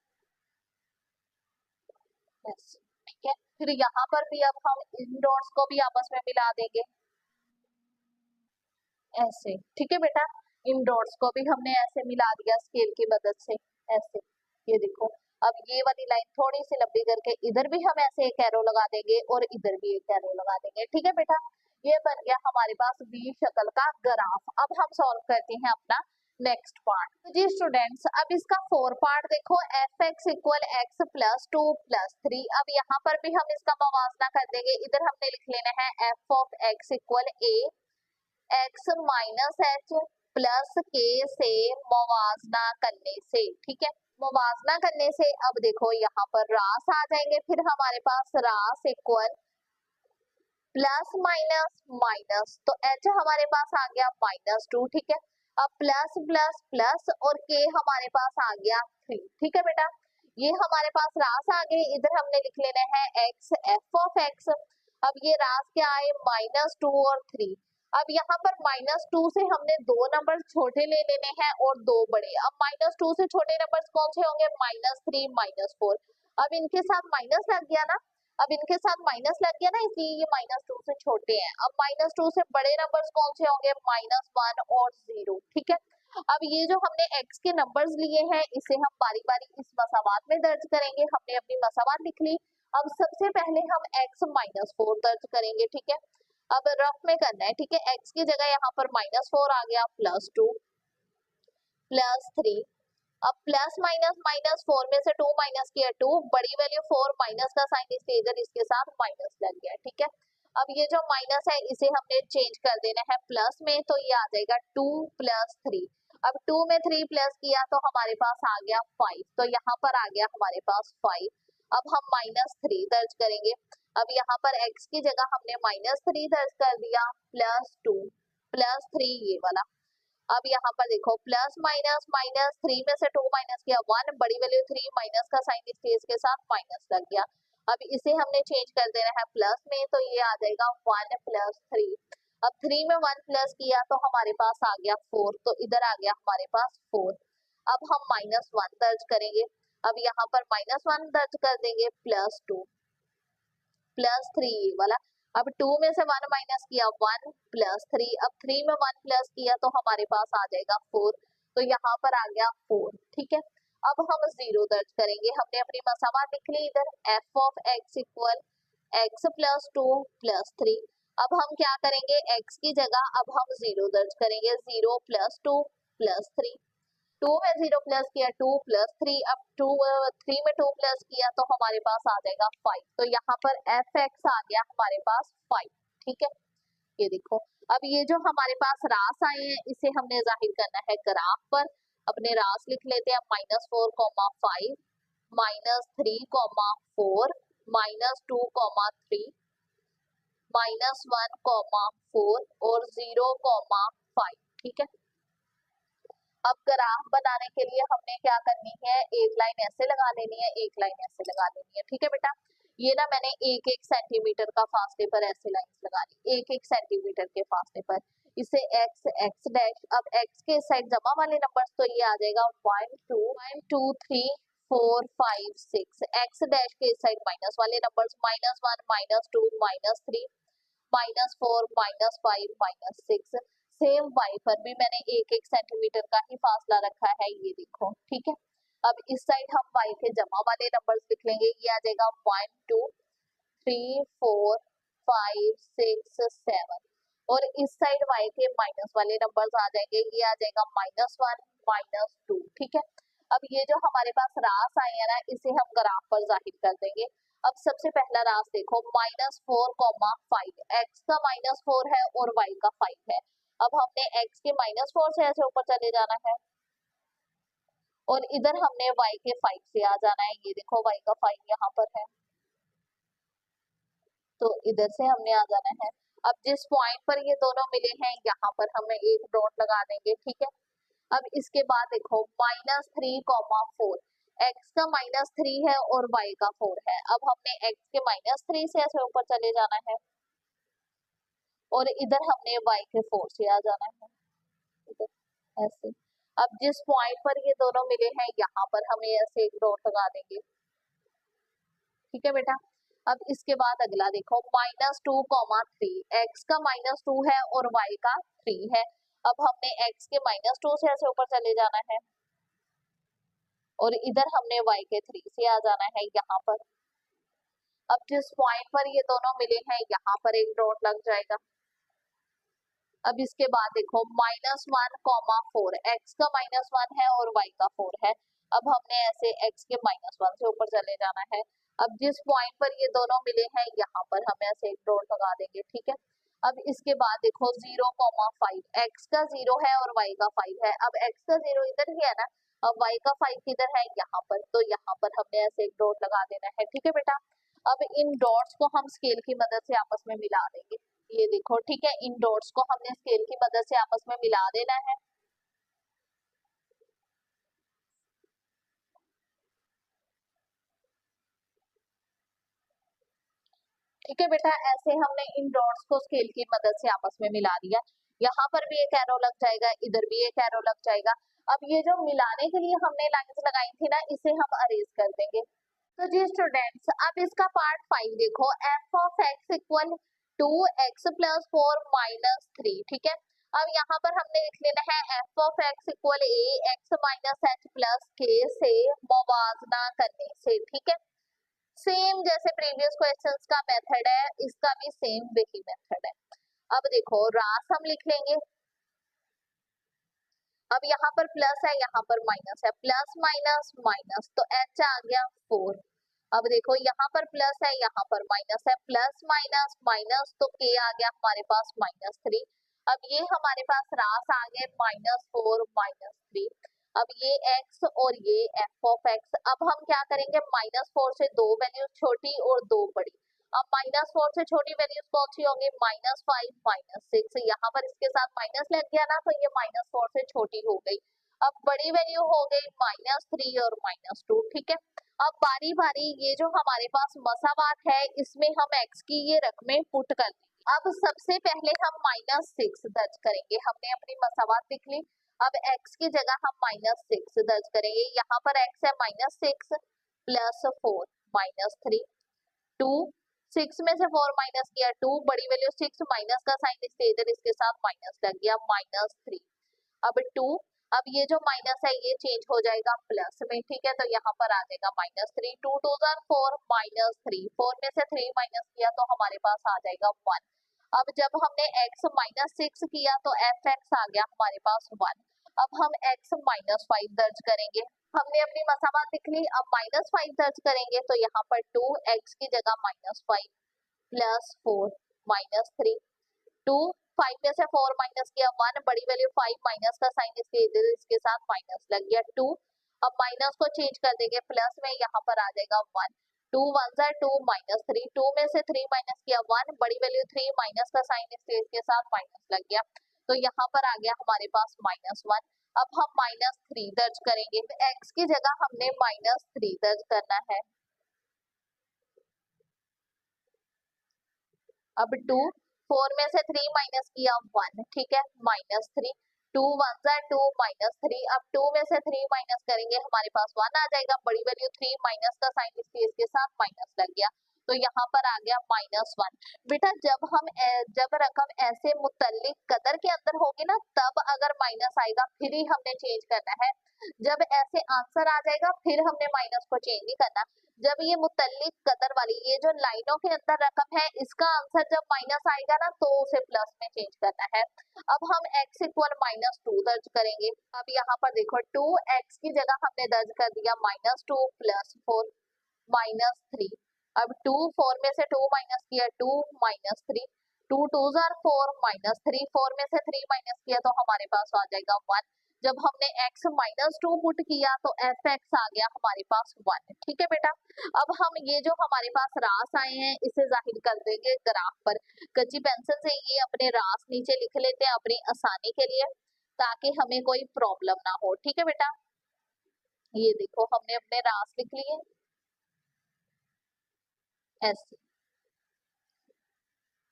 ठीक है। फिर यहाँ पर भी अब हम इन डॉट्स को भी आपस में मिला देंगे ऐसे, ठीक है बेटा। इन डॉट्स को भी हमने ऐसे मिला दिया स्केल की मदद से ऐसे, ये देखो। अब ये वाली लाइन थोड़ी सी लंबी करके इधर भी हम ऐसे एक एरो लगा देंगे और इधर भी एक एरो लगा देंगे, ठीक है बेटा। ये बन गया हमारे पास वी शक्ल का ग्राफ। अब हम सॉल्व करते हैं अपना नेक्स्ट पार्ट। तो जी स्टूडेंट्स, अब इसका 4 पार्ट देखो, F x equal x plus 2 plus 3। अब यहाँ पर भी हम इसका मवाजना कर देंगे, इधर हमने लिख लेना है F of x equal A x minus H plus के से मवाजना करने से, ठीक है। मवाजना करने से अब देखो यहाँ पर रास आ जाएंगे, फिर हमारे पास रास इक्वल प्लस माइनस माइनस, तो एच हमारे पास आ गया -2, ठीक है। अब प्लस प्लस प्लस और के हमारे पास आ गया 3, ठीक है बेटा। ये हमारे पास रास आ गए, इधर हमने लिख लेना है एक्स एफ ऑफ एक्स। अब ये रास क्या आए -2 और 3। अब यहाँ पर -2 से हमने 2 नंबर छोटे ले लेने हैं और 2 बड़े। अब -2 से छोटे नंबर्स कौन से होंगे, -3 -4। अब इनके साथ माइनस लग गया ना, अब इनके साथ माइनस लग गया ना, इसलिए ये -2 से छोटे हैं। अब -2 से बड़े नंबर्स कौन से होंगे, -1 और 0, ठीक है। अब ये जो हमने x के नंबर्स लिए हैं इसे हम बारी बारी इस मसावात में दर्ज करेंगे। हमने अपनी मसावात लिख ली। अब सबसे पहले हम x -4 दर्ज करेंगे, ठीक है। अब रफ में करना है, ठीक है। x की जगह यहाँ पर -4 आ गया, +2 +3। अब प्लस माइनस माइनस 4 में से 2 माइनस किया 2, बड़ी वैल्यू 4, माइनस का साइन इसलिए इधर इसके साथ माइनस लग गया, ठीक है। अब ये जो माइनस है इसे हमने चेंज कर देना है प्लस में, तो ये आ जाएगा 2 + 3। अब 2 में 3 प्लस किया तो हमारे पास आ गया 5, तो यहाँ पर आ गया हमारे पास 5। अब हम -3 दर्ज करेंगे। अब यहाँ पर x की जगह हमने -3 दर्ज कर दिया, +2 +3 ये वाला। अब यहाँ पर देखो प्लस माइनस -3 में से 2 माइनस किया 1, बड़ी वैल्यू 3, माइनस का साइन इसलिए इसके साथ माइनस लग गया। अब इसे हमने चेंज कर देना है प्लस में, तो ये आ जाएगा 1 + 3। अब 3 में 1 प्लस किया तो हमारे पास आ गया 4, तो इधर आ गया हमारे पास 4। अब हम -1 दर्ज करेंगे। अब यहाँ पर -1 दर्ज कर देंगे, +2 +3 ये वाला। अब 2 में से 1 माइनस किया 1 + 3। अब 3 में 1 प्लस किया तो हमारे पास आ जाएगा 4, तो यहाँ पर आ गया 4, ठीक है। अब हम 0 दर्ज करेंगे। हमने अपनी मसावात लिख ली इधर, F of x equal x +2 + 3। अब हम क्या करेंगे, x की जगह अब हम 0 दर्ज करेंगे, 0 + 2 + 3। 2 में 0 प्लस किया 2 + 3। अब 3 में 2 प्लस किया तो हमारे पास आ जाएगा 5, तो यहाँ पर एफ एक्स आ गया हमारे पास 5, ठीक है। ये देखो, अब ये जो हमारे पास रास आए हैं इसे हमने जाहिर करना है ग्राफ पर। अपने रास लिख लेते हैं, -4, -5 -3, -4 -2, -3 -1, -4 और 0, 5, ठीक है। अब ग्राफ बनाने के लिए हमने क्या करनी है, एक लाइन ऐसे लगा लेनी है, एक लाइन ऐसे लगा लेनी है, ठीक है बेटा। ये ना मैंने 1-1 सेंटीमीटर का फासले पर ऐसे लाइन लगा ली, 1-1 सेंटीमीटर के फासले पर। इसे x x डैश, अब x के साइड जमा वाले नंबर्स तो ये आ जाएगा 1 2 3 4 5 6, x डैश के साइड माइनस वाले नंबर्स -1 -2 -3 -4 -5 -6। सेम y पर भी मैंने 1 सेंटीमीटर का ही फासला रखा है, ये देखो ठीक है। अब इस साइड हम y के जमा वाले नंबर्स लिख लेंगे, ये आ जाएगा 1 2 3 4 5 6 7, और इस साइड y के माइनस वाले नंबर्स आ जाएंगे, ये आ जाएगा -1 -2 ठीक है। अब ये जो हमारे पास रास आए हैं ना, इसे हम ग्राफ पर जाहिर कर देंगे। अब सबसे पहला रास देखो -4, 5, x का -4 है और y का 5 है। अब हमने x के -4 से ऐसे ऊपर चले जाना है और इधर हमने y के 5 से आ जाना है, ये देखो y का 5 यहाँ पर है, तो इधर से हमने आ जाना है। अब जिस पॉइंट पर ये दोनों मिले हैं, यहाँ पर हमें एक डॉट लगा देंगे, ठीक है। अब इसके बाद देखो -3, 4, x का -3 है और y का 4 है। अब हमने x के -3 से ऐसे ऊपर चले जाना है और इधर हमने y के 4 से आ जाना है, इधर ऐसे। अब जिस पॉइंट पर ये दोनों मिले हैं, यहाँ पर हमें ऐसे एक डॉट लगा देंगे, ठीक है बेटा। अब इसके बाद अगला देखो -2, 3, x का -2 है और y का 3 है। अब हमने x के -2 से ऐसे ऊपर चले जाना है और इधर हमने y के 3 से आ जाना है यहाँ पर। अब जिस पॉइंट पर ये दोनों मिले हैं, यहाँ पर एक डॉट लग जाएगा। अब इसके बाद देखो -1, 4, x का -1 है और y का 4 है। अब हमने ऐसे x के -1 से ऊपर चले जाना है। अब जिस पॉइंट पर ये दोनों मिले हैं, यहाँ पर हम ऐसे एक डॉट लगा देंगे, ठीक है। अब इसके बाद देखो 0, 5, x का 0 है और y का 5 है। अब x का 0 इधर ही है ना, अब y का 5 किधर है, यहाँ पर, तो यहाँ पर हमने ऐसे एक डॉट लगा देना है, ठीक है बेटा। अब इन डॉट्स को हम स्केल की मदद से आपस में मिला देंगे, ये देखो ठीक है। इन डॉट्स को हमने स्केल की मदद से आपस में मिला देना है। ठीक है बेटा, ऐसे हमने इन डॉट्स को स्केल की मदद से आपस में मिला दिया। यहाँ पर भी एक एरो लग जाएगा, इधर भी एक एरो लग जाएगा। अब ये जो मिलाने के लिए हमने लाइंस लगाई थी ना, इसे हम अरेज कर देंगे। तो जी स्टूडेंट्स, अब इसका पार्ट 5 देखो, f of x equal 2x plus 4 minus 3, ठीक है। अब यहाँ पर हमने लिख लेना है f of x equal a x minus h plus k से मुवाजना करने से, ठीक है। सेम जैसे प्रीवियस क्वेश्चंस का मेथड है, इसका भी सेम वही मेथड है। अब देखो रास हम लिख लेंगे। अब यहाँ पर प्लस है, यहाँ पर माइनस है, प्लस माइनस माइनस, तो h आ गया 4। अब देखो यहाँ पर प्लस है, यहाँ पर माइनस है, प्लस माइनस माइनस, तो k आ गया हमारे पास -3। अब ये हमारे पास रास आ गए -4 -3। अब ये x और ये f ऑफ x। अब हम क्या करेंगे, -4 से दो वैल्यूज छोटी और दो बड़ी। अब -4 से छोटी वैल्यूज कौन सी होंगी, -5 -6। यहाँ पर इसके साथ माइनस लग गया ना, तो ये -4 से छोटी हो गई। अब बड़ी वैल्यू हो गई -3 और -2, ठीक है। अब बारी बारी ये जो हमारे पास मसावात है, इसमें हम x की ये रकमें पुट कर देंगे। अब सबसे पहले हम -6 दर्ज करेंगे, हमने अपनी मसावात लिख ली। अब x की जगह हम -6 दर्ज करेंगे। यहाँ पर x है -6 प्लस 4 -3, 2, 6 में से 4 माइनस किया 2, बड़ी वैल्यू 6, माइनस का साइन इसके इधर, इसके साथ माइनस लग गया -3। अब 2, अब ये जो माइनस है ये चेंज हो जाएगा प्लस में, ठीक है। तो यहाँ पर आ जाएगा -3, 2 2 4 -3, 4 में से 3 माइनस किया तो हमारे पास आ जाएगा 1। अब जब हमने x -6 किया तो fx आ गया हमारे पास 1। अब हम x -5 दर्ज करेंगे, हमने अपनी मसावात लिख ली। अब -5 दर्ज करेंगे तो यहाँ पर 2x की जगह -5 प्लस 4 -3, 2, 5 में से 4 माइनस किया 1, बड़ी वैल्यू 5, माइनस का साइन इसके इधर, इसके साथ माइनस लग गया 2। अब माइनस को चेंज कर देंगे प्लस में, यहाँ पर आ जाएगा 1, 2 1 2 -3, 2 में से 3 माइनस किया 1, बड़ी वैल्यू 3, माइनस का साइन इसके साथ माइनस लग गया, तो यहाँ पर आ गया हमारे पास -1। अब हम -3 दर्ज करेंगे, तो x की जगह हमने -3 दर्ज करना है। अब 2, 4 में से 3 माइनस किया 1, ठीक है, -3, 2 1 जा 2 -3, अब 2 में से 3 माइनस करेंगे हमारे पास 1 आ जाएगा, बड़ी वैल्यू 3 माइनस का साइन इसलिए इसके साथ माइनस लग गया, तो यहाँ पर आ गया -1। बेटा जब रकम ऐसे मुतल्लिक कदर के अंदर होगी ना तब अगर माइनस आएगा फिर ही हमने चेंज करना है, जब ऐसे आंसर आ जाएगा फिर हमने माइनस को चेंज नहीं करना। जब ये मुतल्लिक कदर वाली ये जो लाइनों के अंदर रकम है इसका आंसर जब माइनस आएगा ना तो उसे प्लस में चेंज करना है। अब हम x इक्वल -2 दर्ज करेंगे। अब यहाँ पर देखो 2x की जगह हमने दर्ज कर दिया -2 + 4 -3। अब 2 4 में से 2 माइनस किया 2 -3, 2 2 4 -3, 4 में से 3 माइनस किया तो हमारे पास आ जाएगा 1। जब हमने x -2 पुट किया तो fx आ गया हमारे पास 1, ठीक है बेटा। अब हम ये जो हमारे पास रास आए हैं इसे जाहिर कर देंगे ग्राफ पर। कच्ची पेंसिल से ये अपने रास नीचे लिख लेते हैं अपनी आसानी के लिए ताकि हमें कोई प्रॉब्लम ना हो, ठीक है बेटा। ये देखो हमने अपने रास लिख लिए ऐसे,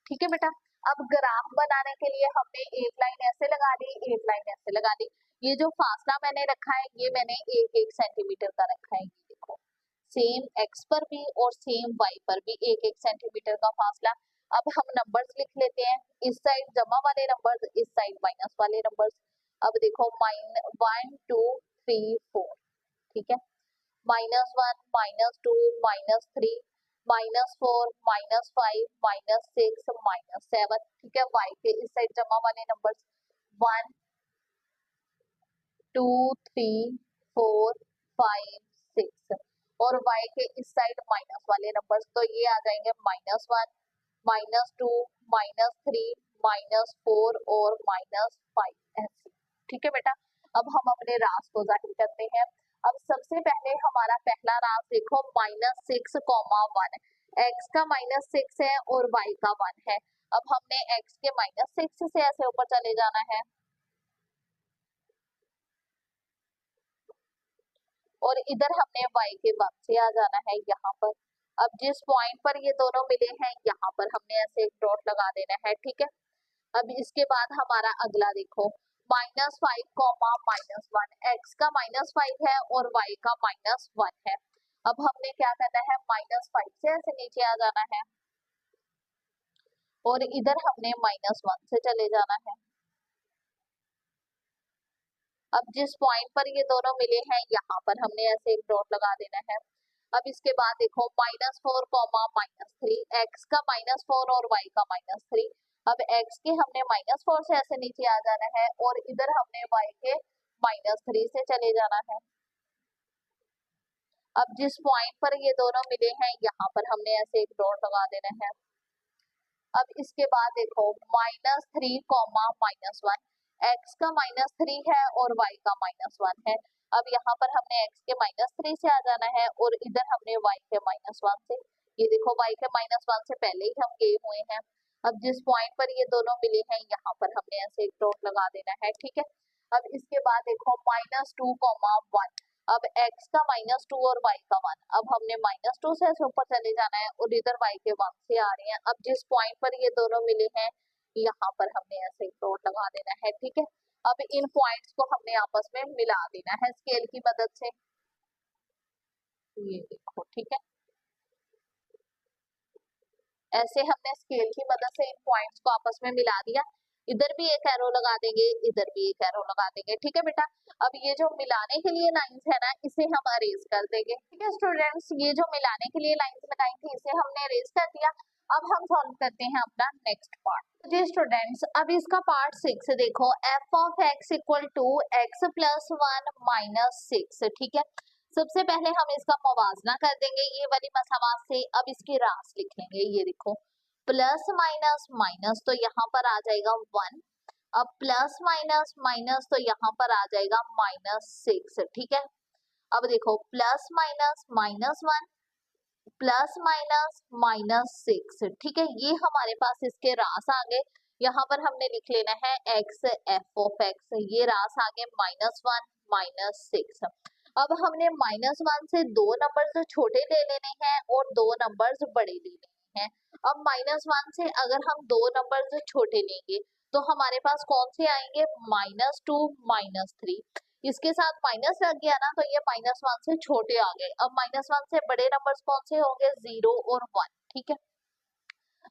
ठीक है बेटा। अब ग्राफ बनाने के लिए हमने एक लाइन ऐसे लगा दी, एक लाइन ऐसे लगा दी। ये जो फासला मैंने रखा है ये मैंने 1-1 सेंटीमीटर का रखा है, ये देखो सेम x पर भी और सेम y पर भी 1-1 सेंटीमीटर का फासला। अब हम नंबर्स लिख लेते हैं, इस साइड जमा वाले नंबर्स, इस साइड माइनस वाले नंबर्स। अब देखो 1 2 3 4, ठीक है, -1 -2 -3 -4 -5 -6 -7, ठीक है। y के इस साइड जमा वाले नंबर्स 1 2 3 4 5 6 और y के इस साइड माइनस वाले नंबर्स, तो ये आ जाएंगे -1 -2 -3 -4 और -5 ऐसे, ठीक है बेटा। अब हम अपने रास को जाहिर करते हैं। अब सबसे पहले हमारा पहला रास देखो -6, 1, x का -6 है और y का 1 है। अब हमने x के -6 से ऐसे ऊपर चले जाना है और इधर हमने y के 1 से आ जाना है यहाँ पर। अब जिस पॉइंट पर ये दोनों मिले हैं यहाँ पर हमने ऐसे एक डॉट लगा देना है, ठीक है। अब इसके बाद हमारा अगला देखो -5, -1, x का -5 है और y का -1 है। अब हमने क्या करना है -5 से ऐसे नीचे आ जाना है और इधर हमने -1 से चले जाना है। अब जिस पॉइंट पर ये दोनों मिले हैं यहाँ पर हमने ऐसे एक डॉट लगा देना है। अब इसके बाद देखो -4, -3, x का -4 और y का -3। अब x के हमने -4 से ऐसे नीचे आ जाना है और इधर हमने y के -3 से चले जाना है। अब जिस पॉइंट पर ये दोनों मिले हैं यहाँ पर हमने ऐसे एक डॉट लगा देना है। अब इसके बाद देखो -3, -1, x का -3 है और y का -1 है। अब यहाँ पर हमने x के -3 से आ जाना है और इधर हमने y के -1 से, ये देखो y के -1 से पहले ही हम गए हुए हैं। अब जिस पॉइंट पर ये दोनों मिले हैं यहाँ पर हमने ऐसे एक डॉट लगा देना है, ठीक है। अब इसके बाद देखो -2, 1, अब x का -2 और y का 1। अब हमने -2 से ऐसे ऊपर चले जाना है और इधर y के 1 से आ रहे हैं। अब जिस पॉइंट पर ये दोनों मिले हैं यहाँ पर हमने ऐसे एक डॉट लगा देना है, ठीक है। अब इन पॉइंट्स को हमने आपस में मिला देना है स्केल की मदद से, ये देखो, ठीक है। ऐसे हमने स्केल की मदद से इन पॉइंट्स को आपस में मिला दिया। इधर भी एक एरो लगा देंगे, इधर भी एक एरो लगा देंगे, ठीक है बेटा। अब ये जो मिलाने के लिए लाइंस है ना इसे हम अरेज कर देंगे, ठीक है स्टूडेंट्स। ये जो मिलाने के लिए लाइंस लगाई थी इसे हमने अरेज कर दिया। अब हम सॉल्व करते हैं अपना नेक्स्ट पार्ट। जी स्टूडेंट्स, अब इसका पार्ट 6 देखो, f of x equal to x plus 1 minus 6, ठीक है। सबसे पहले हम इसका मुवाजना कर देंगे ये वाली मसावात से। अब इसकी रास लिख लेंगे, ये देखो प्लस माइनस माइनस तो यहाँ पर आ जाएगा 1, अब प्लस माइनस माइनस तो यहाँ पर आ जाएगा -6, ठीक है। अब देखो प्लस माइनस -1 प्लस माइनस -6, ठीक है। ये हमारे पास इसके रास आ गए। यहाँ पर हमने लिख लेना है x f of x, ये रास आ गए -1 -6। अब हमने -1 से दो नंबर्स छोटे ले लेने हैं और दो नंबर्स बड़े ले लेने हैं, हैं। अब -1 से अगर हम दो नंबर छोटे लेंगे तो हमारे पास कौन से आएंगे, -2 -3। इसके साथ माइनस लग गया ना, तो ये -1 से छोटे आ गए। अब -1 से बड़े नंबर्स कौन से होंगे, 0 और 1। ठीक है,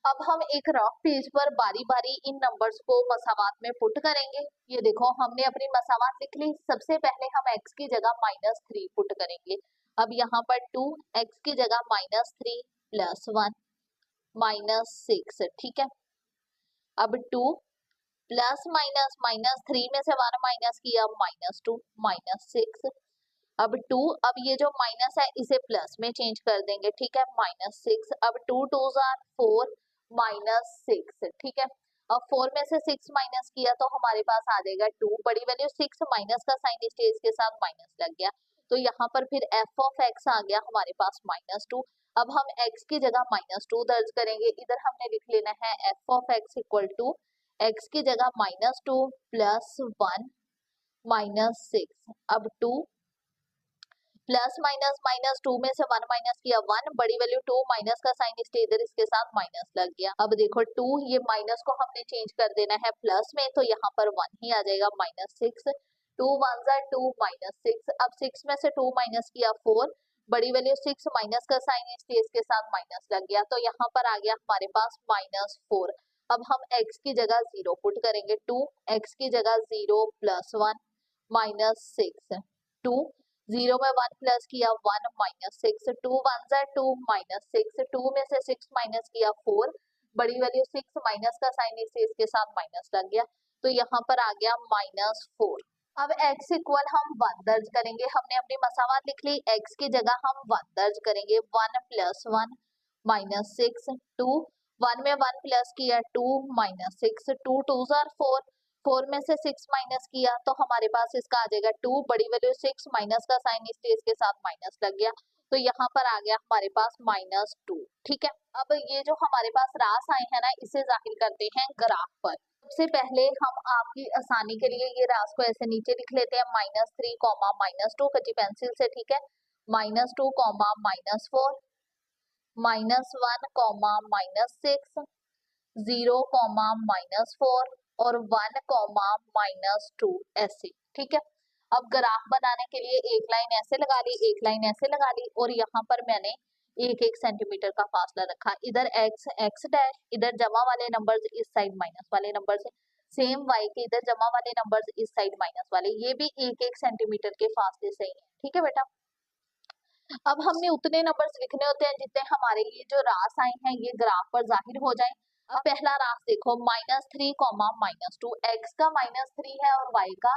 अब हम एक रफ पेज पर बारी बारी इन नंबर्स को मसावात में पुट करेंगे। ये देखो हमने अपनी मसावात लिख ली। सबसे पहले हम x की जगह -3 पुट करेंगे। अब यहाँ पर 2, x की जगह -3 + 1 -6। ठीक है, अब 2 प्लस माइनस -3 में से 1 माइनस किया, -2 -6। अब 2, अब ये जो माइनस है इसे प्लस में चेंज कर देंगे। ठीक है, -6। अब 2 2s are 4 -6। ठीक है, अब 4 में से 6 माइनस किया तो हमारे पास आ जाएगा 2, बड़ी वैल्यू 6, माइनस का साइन स्टेज के साथ माइनस लग गया, तो यहाँ पर फिर f ऑफ x आ गया हमारे पास -2। अब हम x की जगह -2 दर्ज करेंगे। इधर हमने लिख लेना है f of x equal to x की जगह -2 + 1 -6। अब 2 प्लस माइनस -2 में से 1 माइनस किया, 1, बड़ी वैल्यू 2, माइनस का साइन स्टे इधर, इसके साथ माइनस लग गया। अब देखो 2, ये माइनस को हमने चेंज कर देना है प्लस में, तो यहाँ पर 1 ही आ जाएगा, -6। 2 1s are 2 -6। अब 6 में से 2 माइनस किया, 4, बड़ी वैल्यू 6, माइनस का साइन स्टे इसके साथ माइनस लग गया, तो यहाँ पर आ गया हमारे पास -4। अब हम x की जगह 0 पुट करेंगे। 2, x की जगह 0 + 1 -6। 2, 0 में 1 प्लस किया, 1 -6। 2 1s are 2 -6। 2 में से 6 माइनस किया, 4, बड़ी वैल्यू 6, माइनस का साइन इसके साथ माइनस लग गया, तो यहाँ पर आ गया -4। अब x इक्वल हम 1 दर्ज करेंगे। हमने अपनी मसावात लिख ली, x की जगह हम 1 दर्ज करेंगे। 1 + 1 -6। 2, 1 में 1 प्लस किया, 2 -6। 2 2s are 4, 4 में से 6 माइनस किया तो हमारे पास इसका आ जाएगा 2, बड़ी वैल्यू 6, माइनस का साइन स्टेज के साथ माइनस लग गया, तो यहाँ पर आ गया हमारे पास -2। ठीक है, अब ये जो हमारे पास रास आए हैं ना, इसे जाहिर करते हैं ग्राफ पर। सबसे पहले हम आपकी आसानी के लिए ये रास को ऐसे नीचे लिख लेते हैं, -3, -2 कच्ची पेंसिल से। ठीक है, -2, -4 -1, -6 0, -4 और 1, -2 ऐसे। ठीक है, अब ग्राफ बनाने के लिए एक लाइन ऐसे लगा ली, एक लाइन ऐसे लगा ली, और यहाँ पर मैंने 1-1 सेंटीमीटर का फासला रखा। इधर x डैश, इधर जमा वाले नंबर्स इस साइड माइनस वाले नंबर से, सेम y के इधर जमा वाले नंबर्स इस साइड माइनस वाले, ये भी 1-1 सेंटीमीटर के फासले से ही है। ठीक है बेटा, अब हमने उतने नंबर्स लिखने होते हैं जितने हमारे ये जो रास आए हैं ये ग्राफ पर जाहिर हो जाए। अब पहला रास देखो, -3, -2, x का -3 है और y का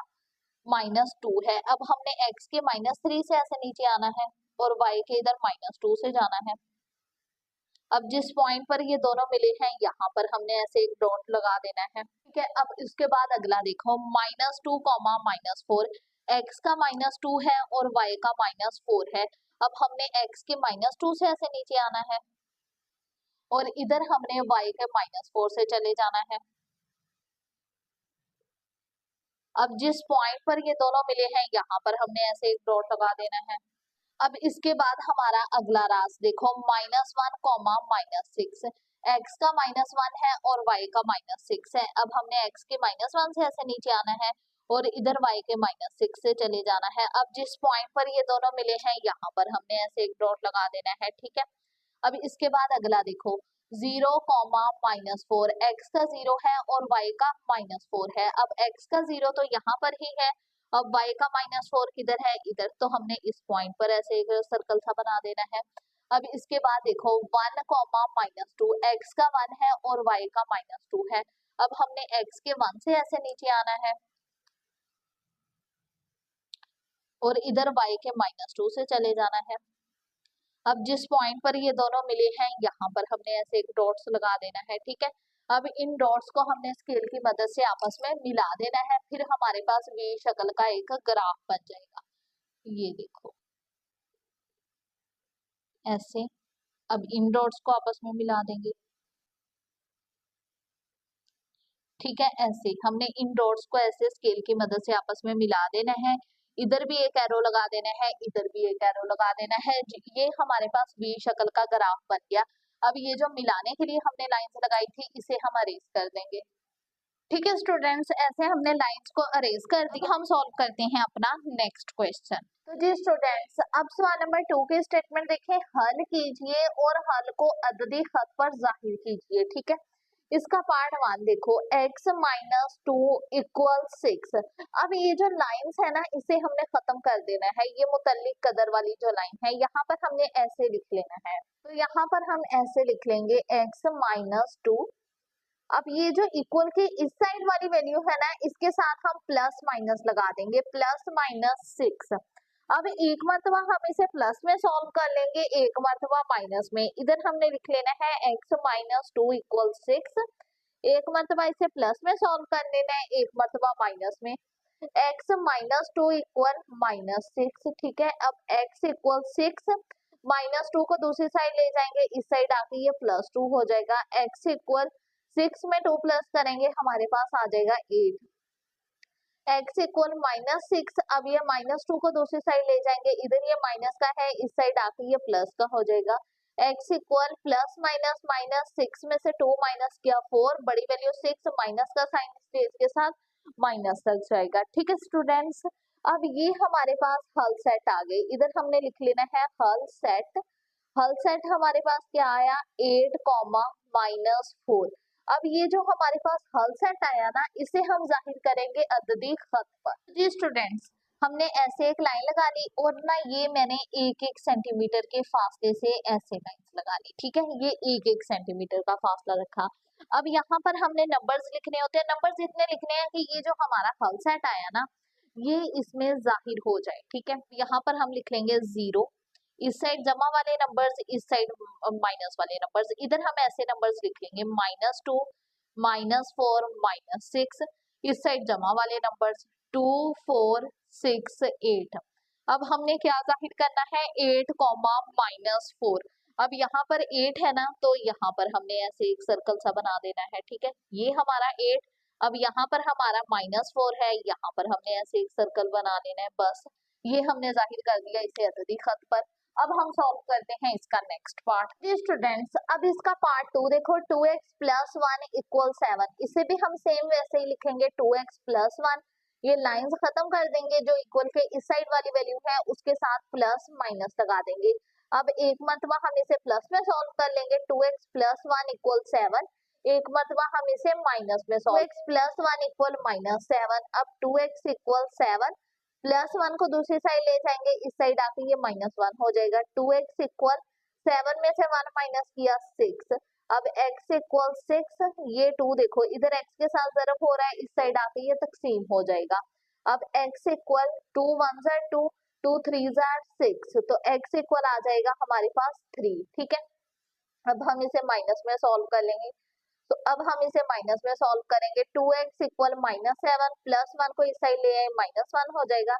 -2 है। अब हमने x के -3 से ऐसे नीचे आना है और y के इधर -2 से जाना है। अब जिस पॉइंट पर ये दोनों मिले हैं यहाँ पर हमने ऐसे एक डॉट लगा देना है। ठीक है, अब इसके बाद अगला देखो, -2, -4, x का -2 है और y का -4 है। अब हमने x के -2 से ऐसे नीचे आना है और इधर हमने y के -4 से चले जाना है। अब जिस पॉइंट पर ये दोनों मिले हैं यहाँ पर हमने ऐसे एक डॉट लगा देना है। अब इसके बाद हमारा अगला रास देखो, -1, -6, x का -1 है और y का -6 है। अब हमने x के -1 से ऐसे नीचे आना है और इधर y के -6 से चले जाना है। अब जिस पॉइंट पर ये दोनों मिले हैं यहाँ पर हमने ऐसे एक डॉट लगा देना है। ठीक है, अब इसके बाद अगला देखो, 0, -4, x का 0 है और y का -4 है। अब x का 0 तो यहाँ पर ही है, अब y का -4 किधर है, इधर, तो हमने इस पॉइंट पर ऐसे एक सर्कल सा बना देना है। अब इसके बाद देखो, 1, -2, x का 1 है और y का -2 है। अब हमने x के 1 से ऐसे नीचे आना है और इधर y के -2 से चले जाना है। अब जिस पॉइंट पर ये दोनों मिले हैं यहाँ पर हमने ऐसे एक डॉट्स लगा देना है। ठीक है, अब इन डॉट्स को हमने स्केल की मदद से आपस में मिला देना है, फिर हमारे पास वी शक्ल का एक ग्राफ बन जाएगा। ये देखो ऐसे, अब इन डॉट्स को आपस में मिला देंगे। ठीक है, ऐसे हमने इन डॉट्स को ऐसे स्केल की मदद से आपस में मिला देना है। इधर भी एक एरो लगा देना है, इधर भी एक एरो लगा देना है। ये हमारे पास वी शक्ल का ग्राफ बन गया। अब ये जो मिलाने के लिए हमने लाइंस लगाई थी इसे हम अरेज कर देंगे। ठीक है स्टूडेंट्स, ऐसे हमने लाइंस को अरेज कर दी। हम सॉल्व करते हैं अपना नेक्स्ट क्वेश्चन। तो जी स्टूडेंट्स, अब सवाल नंबर 2 के स्टेटमेंट देखें। हल कीजिए और हल को अददी खत पर जाहिर कीजिए। ठीक है, इसका पार्ट 1 देखो, x माइनस 2 इक्वल 6। अब ये जो लाइंस है ना इसे हमने खत्म कर देना है। ये मुतल्लिक कदर वाली जो लाइन है यहाँ पर हमने ऐसे लिख लेना है। तो यहाँ पर हम ऐसे लिख लेंगे x माइनस 2। अब ये जो इक्वल के इस साइड वाली वैल्यू है ना इसके साथ हम प्लस माइनस लगा देंगे, प्लस माइनस 6। अब एक मरतबा हम इसे प्लस में सॉल्व कर लेंगे, एक मरतबा माइनस में। इधर हमने लिख लेना है x माइनस 2 इक्वल 6। एक मरतबा इसे प्लस में सॉल्व कर लेना है, एक मरतबा माइनस में। x minus 2 equal minus 6। ठीक है, अब x इक्वल 6, माइनस 2 को दूसरी साइड ले जाएंगे, इस साइड आके ये प्लस 2 हो जाएगा। x इक्वल 6 में 2 प्लस करेंगे हमारे पास आ जाएगा 8। x इक्वल माइनस 6, अब ये माइनस 2 को दूसरी साइड ले जाएंगे, इधर ये माइनस का है, इस साइड आके ये प्लस का हो जाएगा। x equal plus minus minus 6 में से 2 माइनस किया 4, बड़ी वैल्यू 6, माइनस का साइन स्पेस के साथ माइनस लग जाएगा। ठीक है स्टूडेंट्स, अब ये हमारे पास हल सेट आ गई। इधर हमने लिख लेना है हल सेट। हल सेट हमारे पास क्या आया, 8 कॉमा माइनस 4। अब ये जो हमारे पास हल सेट आया ना इसे हम जाहिर करेंगे अददी खत पर। जी स्टूडेंट्स, हमने ऐसे एक लाइन लगा ली और ना ये मैंने 1-1 सेंटीमीटर के फासले से ऐसे लाइंस लगा ली। ठीक है, ये 1-1 सेंटीमीटर का फासला रखा। अब यहाँ पर हमने नंबर्स लिखने होते हैं। नंबर्स इतने लिखने हैं कि ये जो हमारा हल सेट आया ना ये इसमें जाहिर हो जाए। ठीक है, यहाँ पर हम लिख लेंगे 0, इस साइड जमा वाले नंबर्स, इस साइड माइनस वाले नंबर्स। इधर हम ऐसे नंबर्स लिख लेंगे -2, -4, -6। इस साइड जमा वाले नंबर्स 2, 4, 6, 8। अब हमने क्या जाहिर करना है, 8 कॉमा -4। अब यहाँ पर 8 है ना तो यहाँ पर हमने ऐसे एक सर्कल सा बना देना है। ठीक है, ये हमारा 8। अब यहाँ पर हमारा -4 है, यहाँ पर हमने ऐसे एक सर्कल बना लेना है। बस ये हमने जाहिर कर दिया इसे अददी खत पर। अब हम सॉल्व करते हैं इसका नेक्स्ट पार्ट। जी स्टूडेंट्स, अब इसका पार्ट 2 देखो, 2x प्लस 1 इक्वल 7। इसे भी हम सेम वैसे ही लिखेंगे, 2x प्लस 1। ये लाइंस खत्म कर देंगे, जो इक्वल के इस साइड वाली वैल्यू है उसके साथ प्लस माइनस लगा देंगे। अब एक मरतबा हम इसे प्लस में सॉल्व कर लेंगे, 2x प्लस 1 इक्वल 7। एक मरतबा हम इसे माइनस में सॉल्व, 2x प्लस 1 इक्वल -7। अब 2x इक्वल 7, प्लस 1 को दूसरी साइड ले जाएंगे, इस साइड आके ये -1 हो जाएगा। 2x इक्वल 7 में से 1 माइनस किया 6। अब x इक्वल 6, ये 2 देखो इधर x के साथ ज़रब हो रहा है, इस साइड आके ये तकसीम हो जाएगा। अब x इक्वल 2 1 2, 2 3 6, तो x इक्वल आ जाएगा हमारे पास 3। ठीक है, अब हम इसे माइनस में सॉल्व कर लेंगे। तो अब हम इसे माइनस में सॉल्व करेंगे, 2x इक्वल -7, प्लस 1 को इस साइड ले आए, -1 हो जाएगा।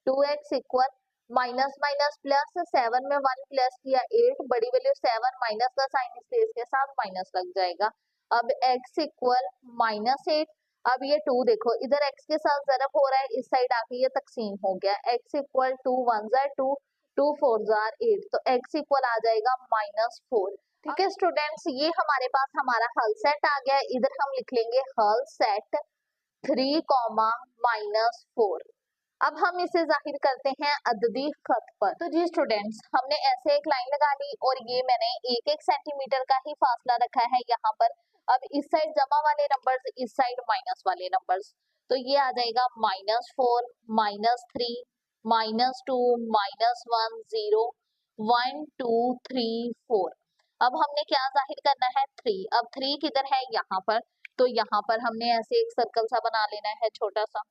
2x equal minus minus plus, 7 में 1 प्लस किया 8, बड़ी वैल्यू 7, माइनस का साइन स्पेस के साथ माइनस लग जाएगा। अब x इक्वल -8। अब ये 2 देखो इधर x के साथ ज़रब हो रहा है, इस साइड आके ये तकसीम हो गया। x इक्वल 2 1 2, 2 4 8, तो x इक्वल आ जाएगा -4। ठीक है स्टूडेंट्स, ये हमारे पास हमारा हल सेट आ गया। इधर हम लिख लेंगे हल सेट 3 कॉमा -4। अब हम इसे जाहिर करते हैं अददी खत पर। तो जी स्टूडेंट्स, हमने ऐसे एक लाइन लगा ली और ये मैंने 1-1 सेंटीमीटर का ही फासला रखा है यहाँ पर। अब इस साइड जमा वाले नंबर्स, इस साइड माइनस वाले नंबर्स, तो ये आ जाएगा -4, -3, -2, -1 0, 1 2 3 4। अब हमने क्या जाहिर करना है, 3। अब 3 किधर है, यहाँ पर, तो यहाँ पर हमने ऐसे एक सर्कल सा बना लेना है छोटा सा।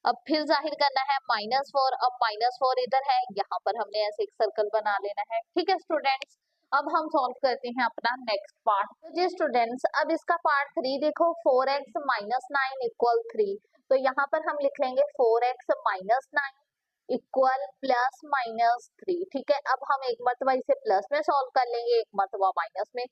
अब फिर जाहिर करना है -4। अब -4 इधर है, यहाँ पर हमने ऐसे एक सर्कल बना लेना है। ठीक है स्टूडेंट्स, अब हम सॉल्व करते हैं अपना नेक्स्ट पार्ट। तो जी स्टूडेंट्स, अब इसका पार्ट 3 देखो, 4x - 9 इक्वल 3। तो यहाँ पर हम लिख लेंगे 4x - 9 इक्वल +-3। ठीक है, अब हम एक मरतबा इसे प्लस में सॉल्व कर लेंगे, एक मरतबा माइनस में।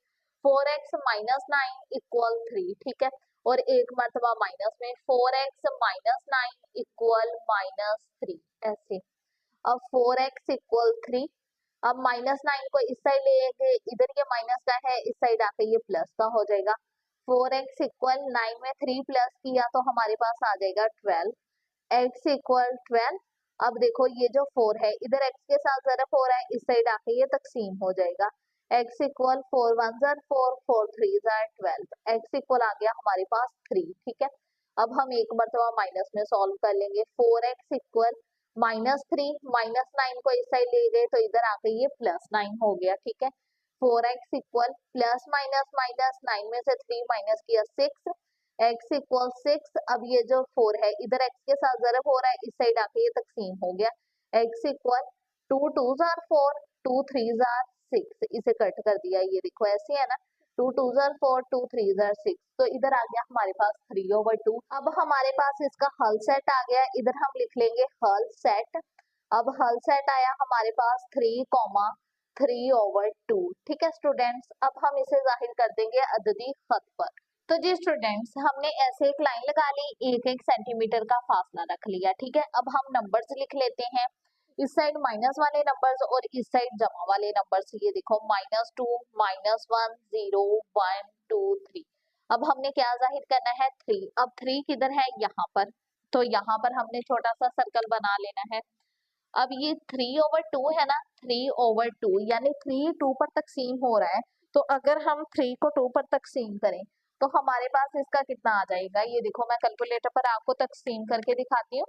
4x - 9 equal 3। ठीक है, और एक मरतबा माइनस में, 4x - 9 इक्वल -3 ऐसे। अब 4x इक्वल 3, अब -9 को इस साइड लेंगे, इधर ये माइनस का है, इस साइड आके ये प्लस का हो जाएगा। 4x इक्वल 9 में 3 प्लस किया तो हमारे पास आ जाएगा 12, x इक्वल 12। अब देखो ये जो 4 है इधर x के साथ ज़रब हो रहा है, इस साइड आके ये तकसीम हो जाएगा। x इक्वल 4 1 ज़र 4 4 3 ज़र 12, x इक्वल आ गया हमारे पास 3। ठीक है, अब हम एक मरतबा माइनस में सॉल्व कर लेंगे। 4x इक्वल -3, -9 को इस साइड ले गए तो इधर आके ये +9 हो गया। ठीक है, 4x equal plus minus minus 9 में से 3 माइनस किया 6, x इक्वल 6। अब ये जो 4 है इधर x के साथ ज़रब हो रहा है, इस साइड आके ये तकसीम हो गया। x इक्वल 2 2 ज़ार 4 2 3 ज़ार 6, इसे कट कर दिया, ये देखो ऐसे है ना, 2 2 ज़ार 4 2 3 ज़ार 6, तो इधर आ गया हमारे पास 3/2। अब हमारे पास इसका हल सेट आ गया, इधर हम लिख लेंगे हल सेट। अब हल सेट आया हमारे पास 3,3/2। ठीक है स्टूडेंट्स, अब हम इसे जाहिर कर देंगे अददी खत पर। तो जी स्टूडेंट्स, हमने ऐसे एक लाइन लगा ली, 1-1 सेंटीमीटर का फासला रख लिया। ठीक है, अब हम नंबर्स लिख लेते हैं, इस साइड माइनस वाले नंबर्स और इस साइड जमा वाले नंबर्स। ये देखो -2 -1 0 1 2 3। अब हमने क्या जाहिर करना है 3। अब 3 किधर है, यहाँ पर, तो यहाँ पर हमने छोटा सा सर्कल बना लेना है। अब ये 3/2 है ना, 3/2 यानी 3 2 पर तकसीम हो रहा है, तो अगर हम 3 को 2 पर तकसीम करें तो हमारे पास इसका कितना आ जाएगा। ये देखो मैं कैलकुलेटर पर आपको तकसीम करके दिखाती हूँ।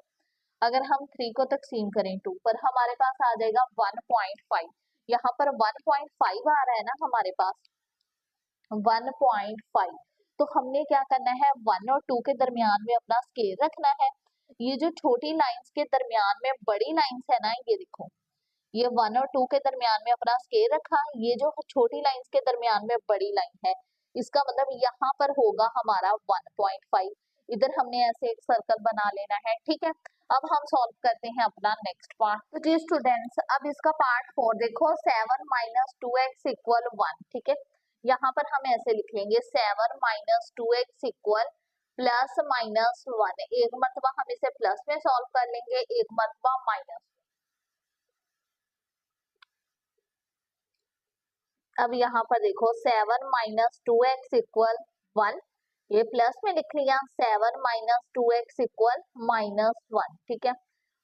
अगर हम 3 को तकसीम करें 2 पर, हमारे पास आ जाएगा 1.5। यहाँ पर 1.5 आ रहा है ना हमारे पास, 1.5। तो हमने क्या करना है, 1 और 2 के दरमियान में अपना स्केल रखना है। ये जो छोटी लाइंस के दरमियान में बड़ी लाइंस है ना, ये देखो, ये 1 और 2 के दरमियान में अपना स्केल रखा, ये जो छोटी लाइंस के दरमियान में बड़ी लाइन है, इसका मतलब यहाँ पर होगा हमारा 1.5। इधर हमने ऐसे एक सर्कल बना लेना है। ठीक है, अब हम सॉल्व करते हैं अपना नेक्स्ट पार्ट। तो जी स्टूडेंट्स, अब इसका पार्ट 4 देखो, 7 - 2x इक्वल 1। ठीक है, यहाँ पर हम ऐसे लिख लेंगे 7 - 2x इक्वल +-1। एक मरतबा हम इसे प्लस में सॉल्व कर लेंगे, एक मरतबा माइनस। अब यहाँ पर देखो 7 - 2x इक्वल 1, ये प्लस में लिख लिया। 7 - 2x इक्वल -1। ठीक है,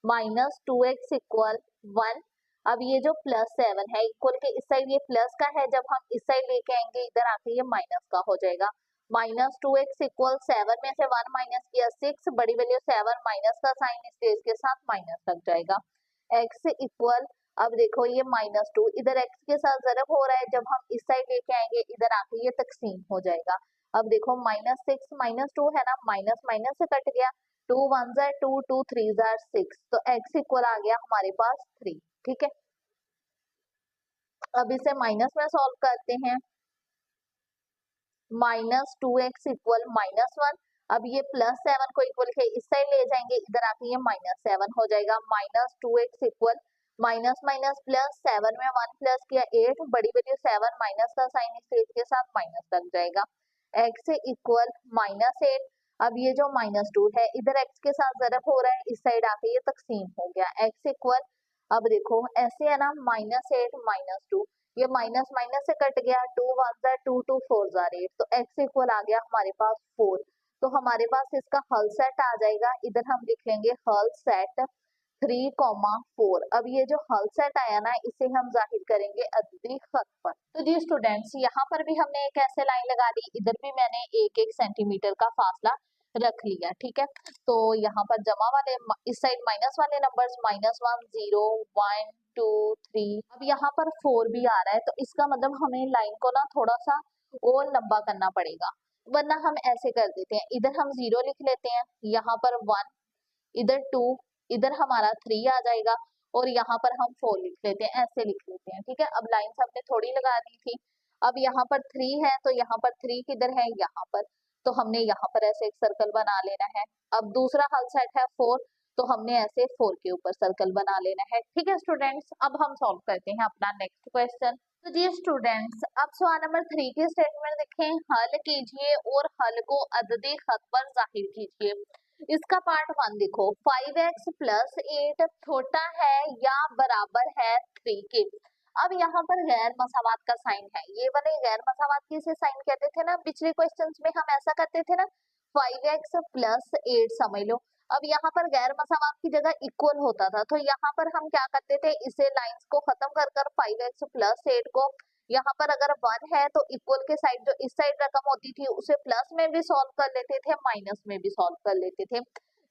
-2x इक्वल 1। अब ये जो +7 है इक्वल के इस साइड ये प्लस का है, जब हम इस साइड लेके आएंगे इधर आके ये माइनस का हो जाएगा। -2x इक्वल 7 में से 1 माइनस किया 6, बड़ी वैल्यू 7, माइनस का साइन इसलिए इसके साथ माइनस लग जाएगा। x इक्वल, अब देखो ये -2 इधर x के साथ ज़रब हो रहा है, जब हम इस साइड लेके आएंगे इधर आके ये तकसीम हो जाएगा। अब देखो -6 -2 है ना, माइनस माइनस से कट गया, 2 1 ज़ार 2 2 3 ज़ार 6, तो x इक्वल आ गया हमारे पास 3। ठीक है, अब इसे माइनस में सॉल्व करते हैं। -2x equal -1। अब ये +7 को इक्वल के इस साइड ले जाएंगे, इधर आके ये -7 हो जाएगा। -2x equal minus minus plus, 7 में 1 प्लस किया 8, बड़ी वैल्यू 7, माइनस का साइन इस के साथ माइनस लग जाएगा। x equal -8। अब ये जो -2 है इधर x के साथ ज़रब हो रहा है, इस साइड आके ये तकसीम हो गया। x इक्वल, अब देखो ऐसे है ना, -8 -2, ये माइनस माइनस से कट गया, 2 1 ज़ार 2 2 4 ज़ार 8, तो x इक्वल आ गया हमारे पास 4। तो हमारे पास इसका हल सेट आ जाएगा, इधर हम लिख लेंगे हल सेट 3,4। अब ये जो हल सेट आया ना, इसे हम जाहिर करेंगे अददी खत पर। तो जी स्टूडेंट्स, यहाँ पर भी हमने एक ऐसे लाइन लगा दी, इधर भी मैंने 1-1 सेंटीमीटर का फासला रख लिया। ठीक है, तो यहाँ पर जमा वाले, इस साइड माइनस वाले नंबर्स -1 0 1 2 3। अब यहाँ पर 4 भी आ रहा है, तो इसका मतलब हमें लाइन को ना थोड़ा सा और लंबा करना पड़ेगा, वरना हम ऐसे कर देते हैं, इधर हम 0 लिख लेते हैं, यहाँ पर 1, इधर 2, इधर हमारा 3 आ जाएगा, और यहाँ पर हम 4 लिख लेते हैं, ऐसे लिख लेते हैं। ठीक है, अब लाइन्स हमने थोड़ी लगा दी थी, अब यहाँ पर 3 है तो यहाँ पर 3 किधर है, यहाँ पर, तो हमने यहाँ पर ऐसे एक सर्कल बना लेना है। अब दूसरा हल सेट है 4, तो हमने ऐसे 4 के ऊपर सर्कल बना लेना है। ठीक है स्टूडेंट्स, अब हम सॉल्व करते हैं अपना नेक्स्ट क्वेश्चन। तो जी स्टूडेंट्स, अब सवाल नंबर 3 के स्टेटमेंट देखें, हल कीजिए और हल को अददी खत पर जाहिर कीजिए। इसका पार्ट 1 देखो, 5x + 8 छोटा है या बराबर है 3 के। अब यहाँ पर गैर मसावात का साइन है, ये वाले गैर मसावात की इसे साइन कहते थे ना, पिछले क्वेश्चंस में हम ऐसा करते थे ना, 5x प्लस 8 समझ लो। अब यहाँ पर गैर मसावात की जगह इक्वल होता था, तो यहाँ पर हम क्या करते थे, इसे लाइंस को खत्म कर कर 5x प्लस 8 को, यहाँ पर अगर 1 है तो इक्वल के साइड जो इस साइड रकम होती थी उसे प्लस में भी सॉल्व कर लेते थे, माइनस में भी सॉल्व कर लेते थे।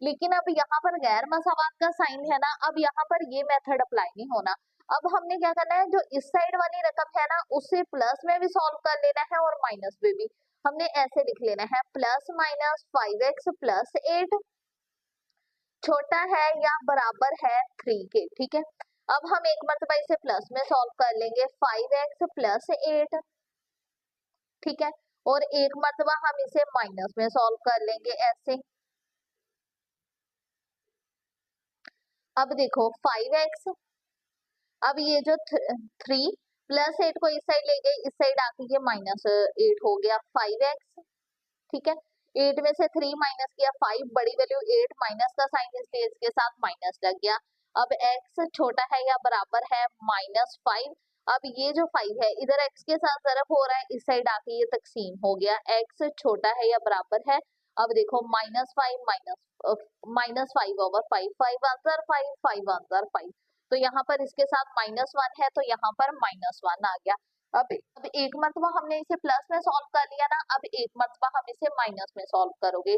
लेकिन अब यहाँ पर गैर मसावात का साइन है ना, अब यहाँ पर ये मेथड अप्लाई नहीं होना। अब हमने क्या करना है, जो इस साइड वाली रकम है ना उसे प्लस में भी सॉल्व कर लेना है और माइनस में भी। हमने ऐसे लिख लेना है, प्लस माइनस 5x प्लस 8 छोटा है या बराबर है 3 के, ठीक है। अब हम एक मरतबा इसे प्लस में सॉल्व कर लेंगे, 5x प्लस 8, ठीक है, और एक मरतबा हम इसे माइनस में सॉल्व कर लेंगे ऐसे। अब देखो 5x, अब ये जो 3 प्लस 8 को इस साइड ले गए, इस साइड आके ये माइनस 8 हो गया 5x, ठीक है। 8 में से 3 माइनस किया 5, बड़ी वैल्यू 8, माइनस का साइन इसलिए इसके साथ माइनस लग गया। अब x छोटा है या बराबर है -5। अब ये जो 5 है इधर x के साथ ज़रब हो रहा है, इस साइड आके ये तकसीम हो गया, x छोटा है या बराबर है। अब देखो -5 -5/5, 5 आंसर 5, 5 आंसर 5, तो यहाँ पर इसके साथ -1 है तो यहाँ पर -1 आ गया। अब एक मरतबा हमने इसे प्लस में सॉल्व कर लिया ना, अब एक मरतबा हम इसे माइनस में सॉल्व करोगे।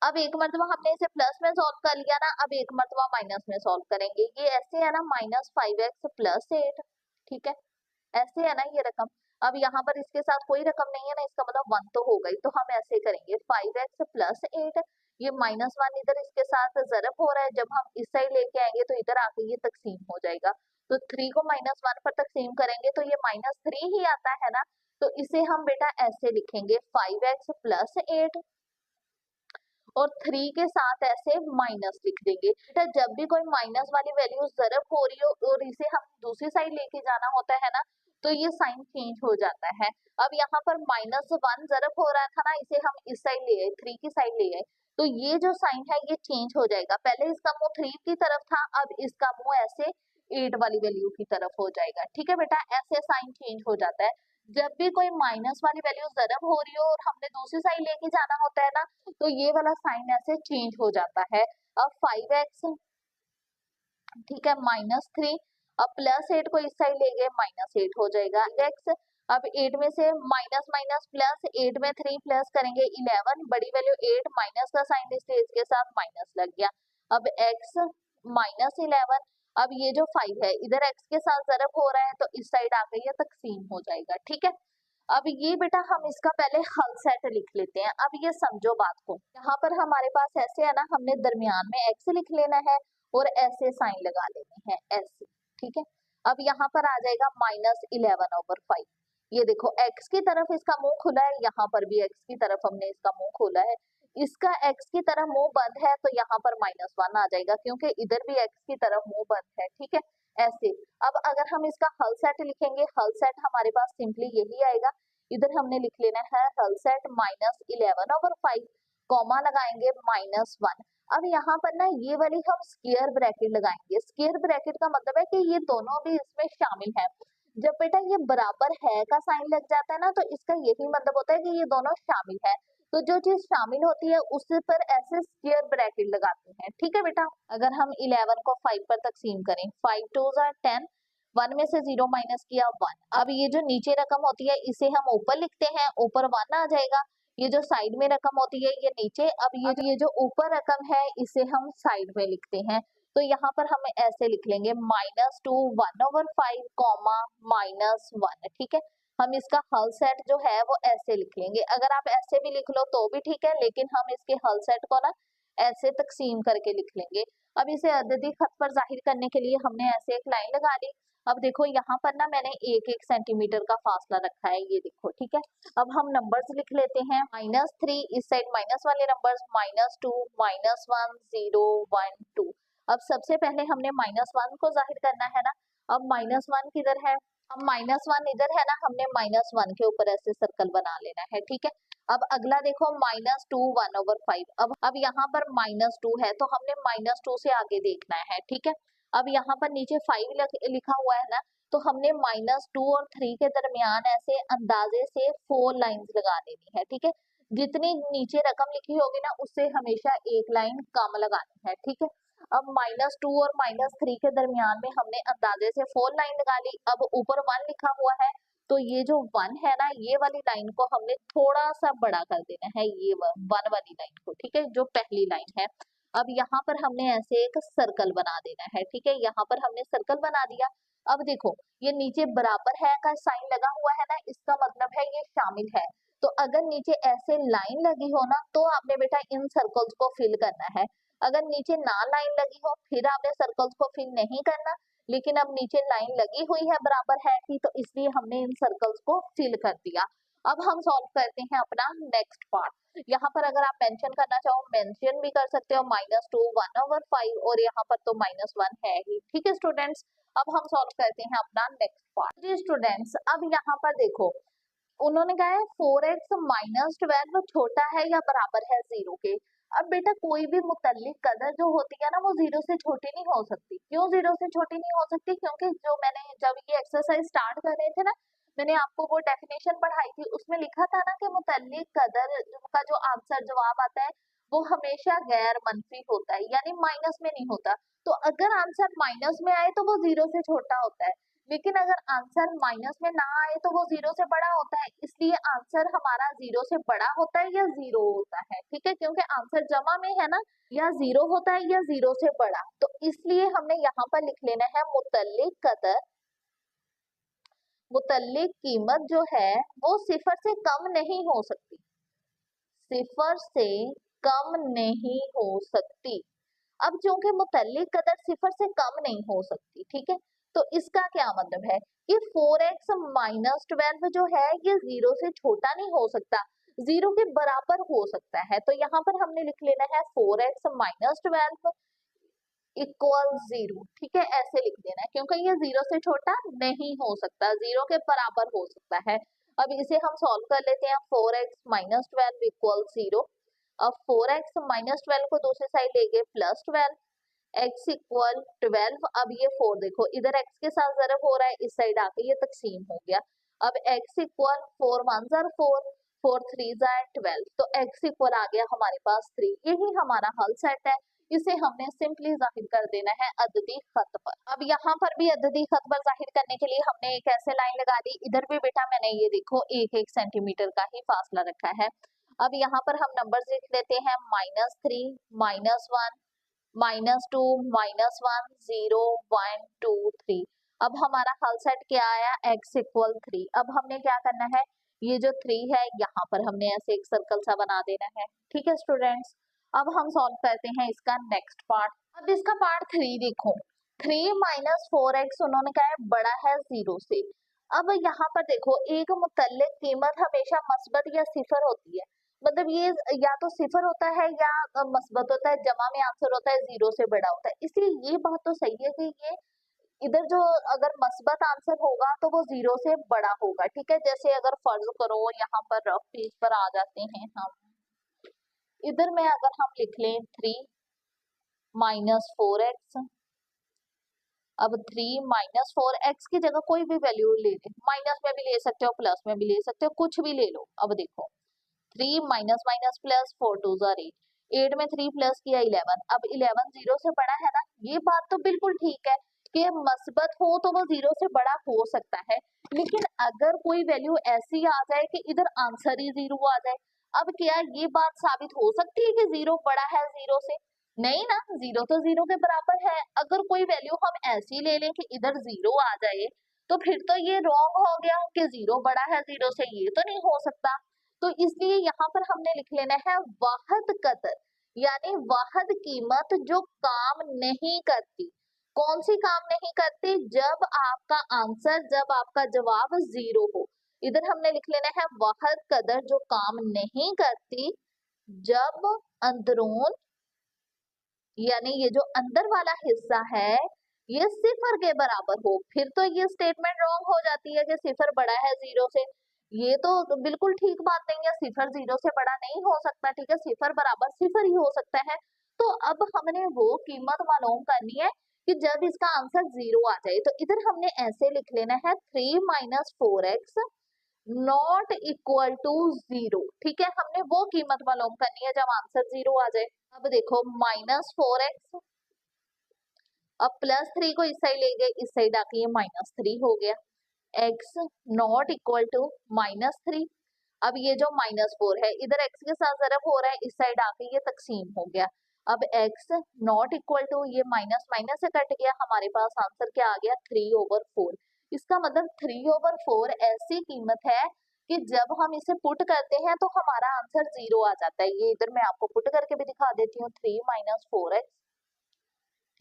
अब एक मरतबा हमने इसे प्लस में सॉल्व कर लिया ना, अब एक मरतबा माइनस में सॉल्व करेंगे। ये ऐसे है ना, -5x प्लस 8, ठीक है, ऐसे है ना ये रकम। अब यहाँ पर इसके साथ कोई रकम नहीं है ना, इसका मतलब 1 तो हो गई, तो हम ऐसे करेंगे 5x प्लस 8, ये -1 इधर इसके साथ ज़रब हो रहा है, जब हम इस साइड लेके आएंगे तो इधर आके ये तकसीम हो जाएगा, तो 3 को -1 पर तकसीम करेंगे तो ये -3 ही आता है ना, तो इसे हम बेटा ऐसे लिखेंगे 5x प्लस 8 और 3 के साथ ऐसे माइनस लिख देंगे। बेटा जब भी कोई माइनस वाली वैल्यू ज़रब हो रही हो और इसे हम दूसरी साइड लेके जाना होता है ना, तो ये साइन चेंज हो जाता है। अब यहाँ पर -1 ज़रब हो रहा था ना, इसे हम इस साइड ले आए, 3 की साइड ले आए, तो ये जो साइन है ये चेंज हो जाएगा। पहले इसका मुंह 3 की तरफ था, अब इसका मुंह ऐसे 8 वाली वैल्यू की तरफ हो जाएगा, ठीक है बेटा, ऐसे साइन चेंज हो जाता है। जब भी कोई माइनस वाली वैल्यू ज़रब हो रही हो और हमने दूसरी साइड लेके जाना होता है ना, तो ये वाला साइन ऐसे चेंज हो जाता है। अब 5x, ठीक है, -3, अब प्लस 8 को इस साइड ले गए, -8 हो जाएगा x। अब 8 में से माइनस माइनस प्लस, 8 में 3 प्लस करेंगे 11, बड़ी वैल्यू 8, माइनस का साइन इसलिए इसके साथ माइनस लग गया। अब x -11, अब ये जो 5 है इधर x के साथ ज़रब हो रहा है तो इस साइड आके ये तकसीम हो जाएगा, ठीक है। अब ये बेटा हम इसका पहले हल सेट लिख लेते हैं। अब ये समझो बात को, यहाँ पर हमारे पास ऐसे है ना, हमने दरमियान में x लिख लेना है और ऐसे साइन लगा लेने हैं ऐसे, ठीक है। अब यहाँ पर आ जाएगा -11/5, ये देखो x की तरफ इसका मुंह खुला है, यहाँ पर भी x की तरफ हमने इसका मुंह खोला है, इसका x की तरफ मुंह बंद है तो यहाँ पर -1 आ जाएगा क्योंकि इधर भी x की तरफ मुंह बंद है, ठीक है, ऐसे। अब अगर हम इसका हल सेट लिखेंगे, हल सेट हमारे पास सिंपली यही आएगा, इधर हमने लिख लेना है हल सेट -11/5, कॉमा लगाएंगे -1। अब यहाँ पर ना ये वाली हम स्क्वायर ब्रैकेट लगाएंगे। स्क्वायर ब्रैकेट का मतलब है कि ये दोनों भी इसमें शामिल है। जब बेटा ये बराबर है का साइन लग जाता है ना, तो इसका यही मतलब होता है कि ये दोनों शामिल है, तो जो चीज शामिल होती है उस पर ऐसे स्क्वायर ब्रैकेट लगाते हैं, ठीक है बेटा। अगर हम 11 को 5 पर तकसीम करें, 5 2s are 10, 1 में से 0 माइनस किया 1। अब ये जो नीचे रकम होती है इसे हम ऊपर लिखते हैं, ऊपर 1 आ जाएगा। ये जो साइड में रकम होती है ये नीचे। अब ये जो ऊपर रकम है इसे हम साइड में लिखते हैं, तो यहाँ पर हम ऐसे लिख लेंगे -2 1/5 कॉमा -1, ठीक है। हम इसका हल सेट जो है वो ऐसे लिख लेंगे। अगर आप ऐसे भी लिख लो तो भी ठीक है, लेकिन हम इसके हल सेट को ना ऐसे तकसीम करके लिख लेंगे। अब इसे अददी खत पर जाहिर करने के लिए हमने ऐसे एक लाइन लगा ली। अब देखो यहाँ पर ना मैंने 1-1 सेंटीमीटर का फासला रखा है, ये देखो, ठीक है। अब हम नंबर्स लिख लेते हैं, -3 इस साइड माइनस वाले नंबर्स, -2 -1 0 1 2। अब सबसे पहले हमने -1 को जाहिर करना है ना। अब -1 किधर है, अब -1 इधर है ना, हमने -1 के ऊपर ऐसे सर्कल बना लेना है, ठीक है। अब अगला देखो -2 1/5, अब यहाँ पर -2 है तो हमने -2 से आगे देखना है, ठीक है। अब यहाँ पर नीचे 5 लिखा हुआ है ना, तो हमने -2 और 3 के दरमियान ऐसे अंदाजे से 4 लाइंस लगा देनी है, ठीक है। जितनी नीचे रकम लिखी होगी ना उससे हमेशा एक लाइन कम लगानी है, ठीक है। अब -2 और -3 के दरमियान में हमने अंदाजे से 4 लाइन लगा ली। अब ऊपर 1 लिखा हुआ है तो ये जो 1 है ना, ये वाली लाइन को हमने थोड़ा सा बड़ा कर देना है, ये 1 वाली लाइन को, ठीक है, जो पहली लाइन है। अब यहाँ पर हमने ऐसे एक सर्कल बना देना है, ठीक है। यहाँ पर हमने सर्कल बना दिया। अब देखो ये नीचे बराबर है का साइन लगा हुआ है ना, इसका मतलब है ये शामिल है। तो अगर नीचे ऐसे लाइन लगी हो ना तो आपने बेटा इन सर्कल्स को फिल करना है। अगर नीचे ना लाइन लगी हो फिर आपने सर्कल्स को फिल नहीं करना, लेकिन अब नीचे लाइन लगी हुई है बराबर है की, तो इसलिए हमने इन सर्कल्स को फिल कर दिया। अब हम सॉल्व करते हैं अपना नेक्स्ट पार्ट। यहाँ पर अगर आप मेंशन करना चाहो मेंशन भी कर सकते हो, -2 1/5 और यहाँ पर तो -1 है ही, ठीक है स्टूडेंट्स। अब हम सॉल्व करते हैं अपना नेक्स्ट पार्ट। जी स्टूडेंट्स, अब यहाँ पर देखो उन्होंने कहा है 4x -12 छोटा है या बराबर है 0 के। अब बेटा कोई भी मुतल्लिक कदर जो होती है ना वो 0 से छोटी नहीं हो सकती। क्यों 0 से छोटी नहीं हो सकती? क्योंकि जो मैंने जब ये एक्सरसाइज स्टार्ट कर रहे थे ना, मैंने आपको वो डेफिनेशन पढ़ाई थी, उसमें लिखा था ना कि मुतल्लिक कदर का जो आंसर जवाब आता है वो हमेशा गैर मनफी होता है, यानी माइनस में नहीं होता। तो अगर आंसर माइनस में आए तो वो 0 से छोटा होता है, लेकिन अगर आंसर माइनस में ना आए तो वो 0 से बड़ा होता है। इसलिए आंसर हमारा 0 से बड़ा होता है या 0 होता है, ठीक है, क्योंकि आंसर जमा में है ना, या 0 होता है या 0 से बड़ा। तो इसलिए हमने यहाँ पर लिख लेना है मुतल्लिक कदर, मुतल्लिक कीमत जो है वो 0 से कम नहीं हो सकती, 0 से कम नहीं हो सकती। अब चूंकि मुतल्लिक कदर 0 से कम नहीं हो सकती, ठीक है, तो इसका क्या मतलब है कि 4x -12 जो है ये 0 से छोटा नहीं हो सकता, 0 के बराबर हो सकता है। तो यहाँ पर हमने लिख लेना है 4x -12 इक्वल 0, ठीक है, ऐसे लिख देना है क्योंकि ये 0 से छोटा नहीं हो सकता, 0 के बराबर हो सकता है। अब इसे हम सॉल्व कर लेते हैं। 4x -12 equal 0। अब 4x -12 को दूसरी साइड ले गए +12, x इक्वल 12। अब ये 4 देखो इधर x के साथ ज़रब हो रहा है, इस साइड आके ये तकसीम हो गया। अब x इक्वल 4 1 4 4 3 12, तो x इक्वल आ गया हमारे पास 3। यही हमारा हल सेट है, इसे हमने सिंपली जाहिर कर देना है अददी खत पर। अब यहाँ पर भी अददी खत पर जाहिर करने के लिए हमने एक ऐसे लाइन लगा दी। इधर भी बेटा मैंने ये देखो 1-1 सेंटीमीटर का ही फासला रखा है। अब यहाँ पर हम नंबर्स लिख लेते हैं -3 -1 -2 -1 0 1 2 3। अब हमारा हल सेट क्या आया? x equal 3। अब हमने क्या करना है, ये जो 3 है यहाँ पर हमने ऐसे एक सर्कल सा बना देना है, ठीक है स्टूडेंट्स। अब हम सॉल्व करते हैं इसका नेक्स्ट पार्ट। अब इसका पार्ट 3 देखो, 3 -4x उन्होंने कहा है बड़ा है 0 से। अब यहाँ पर देखो एक मुतल्लिक कीमत हमेशा मस्बत या सिफर होती है, मतलब ये या तो सिफर होता है या मस्बत होता है, जमा में आंसर होता है 0 से बड़ा होता है। इसलिए ये बात तो सही है कि ये इधर जो अगर मस्बत आंसर होगा तो वो 0 से बड़ा होगा, ठीक है। जैसे अगर फर्ज करो यहाँ पर रफ पेज पर आ जाते हैं हम, इधर में अगर हम लिख लें 3 -4x, अब 3 -4x की जगह कोई भी वैल्यू ले ले, माइनस में भी ले सकते हो प्लस में भी ले सकते हो, कुछ भी ले लो। अब देखो 3 माइनस माइनस प्लस 4 2 8, 8 में 3 प्लस किया 11। अब 11 0 से बड़ा है ना, ये बात तो बिल्कुल ठीक है कि मस्बत हो तो वो 0 से बड़ा हो सकता है, लेकिन अगर कोई वैल्यू ऐसी आ जाए कि इधर आंसर ही 0 आ जाए, अब क्या ये बात साबित हो सकती है कि 0 बड़ा है 0 से? नहीं ना, 0 तो 0 के बराबर है। अगर कोई वैल्यू हम ऐसी ले लें कि इधर 0 आ जाए तो फिर तो ये रॉन्ग हो गया कि 0 बड़ा है 0 से, ये तो नहीं हो सकता। तो इसलिए यहाँ पर हमने लिख लेना है वाहद कदर, यानी वाहद कीमत जो काम नहीं करती। कौन सी काम नहीं करती? जब आपका आंसर, जब आपका जवाब 0 हो। इधर हमने लिख लेना है वाहद कदर जो काम नहीं करती जब अंदरून, यानी ये जो अंदर वाला हिस्सा है ये 0 के बराबर हो। फिर तो ये स्टेटमेंट रॉन्ग हो जाती है कि 0 बड़ा है 0 से, ये तो बिल्कुल ठीक बात नहीं है। 0 0 से बड़ा नहीं हो सकता, ठीक है, 0 बराबर 0 ही हो सकता है। तो अब हमने वो कीमत मालूम करनी है कि जब इसका आंसर 0 आ जाए तो इधर हमने ऐसे लिख लेना है 3 minus 4x not equal to 0। ठीक है, हमने वो कीमत मालूम करनी है जब आंसर 0 आ जाए। अब देखो -4x, अब +3 को इस साइड ले गए, इस साइड आके ये -3 हो गया, x नॉट इक्वल टू -3। अब ये जो -4 है इधर x के साथ ज़रब हो रहा है, इस साइड आके ये तकसीम हो गया। अब x नॉट इक्वल टू ये माइनस माइनस से कट गया, हमारे पास आंसर क्या आ गया 3/4। इसका मतलब 3/4 ऐसी कीमत है कि जब हम इसे पुट करते हैं तो हमारा आंसर 0 आ जाता है। ये इधर मैं आपको पुट करके भी दिखा देती हूँ, 3 माइनस 4x।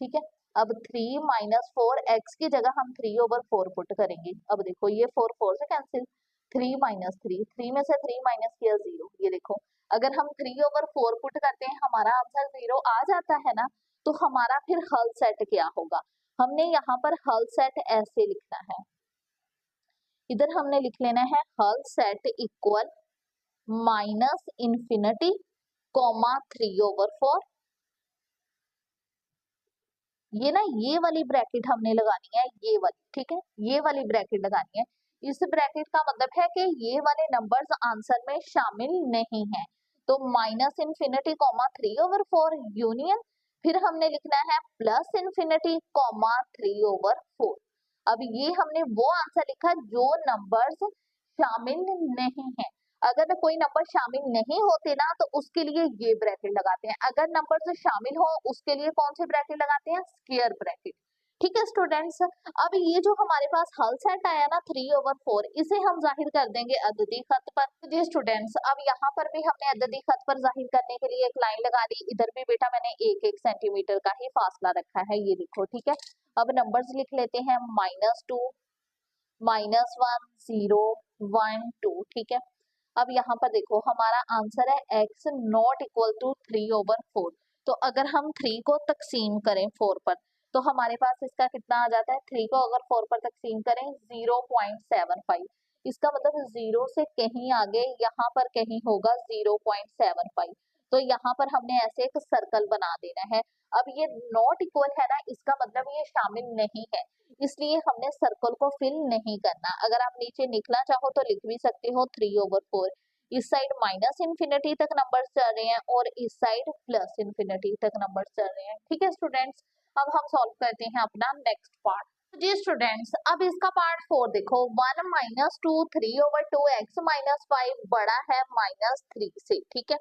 ठीक है, अब 3 माइनस 4x की जगह हम 3/4 पुट करेंगे। अब देखो ये 4 से कैंसिल, 3 माइनस 3 में से 3 माइनस किया 0। ये देखो अगर हम 3/4 पुट करते हैं हमारा आंसर 0 आ जाता है ना, तो हमारा फिर हल सेट क्या होगा, हमने यहाँ पर हल सेट ऐसे लिखना है, इधर हमने लिख लेना है हल set equal minus infinity comma 3/4। ये ना ये वाली ब्रैकेट हमने लगानी है, ये वाली, ठीक है, ये वाली ब्रैकेट लगानी है। इस ब्रैकेट का मतलब है कि ये वाले नंबर्स आंसर में शामिल नहीं है। तो माइनस इन्फिनिटी कॉमा 3/4 यूनियन, फिर हमने लिखना है प्लस इन्फिनिटी कॉमा 3/4। अब ये हमने वो आंसर लिखा जो नंबर्स शामिल नहीं है। अगर कोई नंबर शामिल नहीं होते ना तो उसके लिए ये ब्रैकेट लगाते हैं, अगर नंबर शामिल हो उसके लिए कौन सी ब्रैकेट लगाते हैं, स्क्वायर ब्रैकेट। ठीक है स्टूडेंट्स, अब ये जो हमारे पास हल सेट आया ना 3/4, इसे हम जाहिर कर देंगे अददी खत पर। जी स्टूडेंट्स, अब यहाँ पर भी हमने अददी खत पर जाहिर करने के लिए एक लाइन लगा दी, इधर भी बेटा मैंने 1-1 सेंटीमीटर का ही फासला रखा है, ये देखो। ठीक है, अब नंबर्स लिख लेते हैं, -2, -1, 0, 1, 2। ठीक है, अब यहाँ पर देखो हमारा आंसर है x नॉट इक्वल टू 3/4। तो अगर हम 3 को तकसीम करें 4 पर तो हमारे पास इसका कितना आ जाता है, 3 को अगर 4 पर तकसीम करें 0.75। इसका मतलब 0 से कहीं आगे यहाँ पर कहीं होगा 0.75। तो यहाँ पर हमने ऐसे एक सर्कल बना देना है। अब ये नॉट इक्वल है ना, इसका मतलब ये शामिल नहीं है, इसलिए हमने सर्कल को फिल नहीं करना। अगर आप नीचे लिखना चाहो तो लिख भी सकते हो 3/4। इस साइड माइनस इन्फिनिटी तक नंबर चल रहे हैं और इस साइड प्लस इन्फिनिटी तक नंबर चल रहे हैं। ठीक है स्टूडेंट्स, अब हम सॉल्व करते हैं अपना नेक्स्ट पार्ट। जी स्टूडेंट्स, अब इसका पार्ट 4 देखो, 1 - 2 3/2 x - 5 बड़ा है -3 से। ठीक है,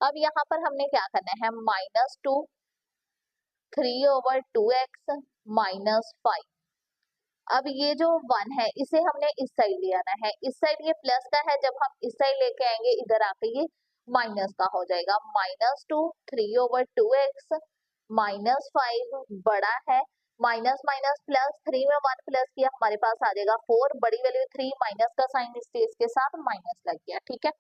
अब यहाँ पर हमने क्या करना है, -2 3/2 x - 5। अब ये जो 1 है इसे हमने इस साइड ले आना है, इस साइड ये प्लस का है, जब हम इस साइड लेके आएंगे इधर आके ये माइनस का हो जाएगा। -2 3/2 x - 5 बड़ा है, माइनस माइनस प्लस, 3 में 1 प्लस किया हमारे पास आ जाएगा 4, बड़ी वैल्यू 3, माइनस का साइन स्पेस के साथ माइनस लग गया। ठीक है,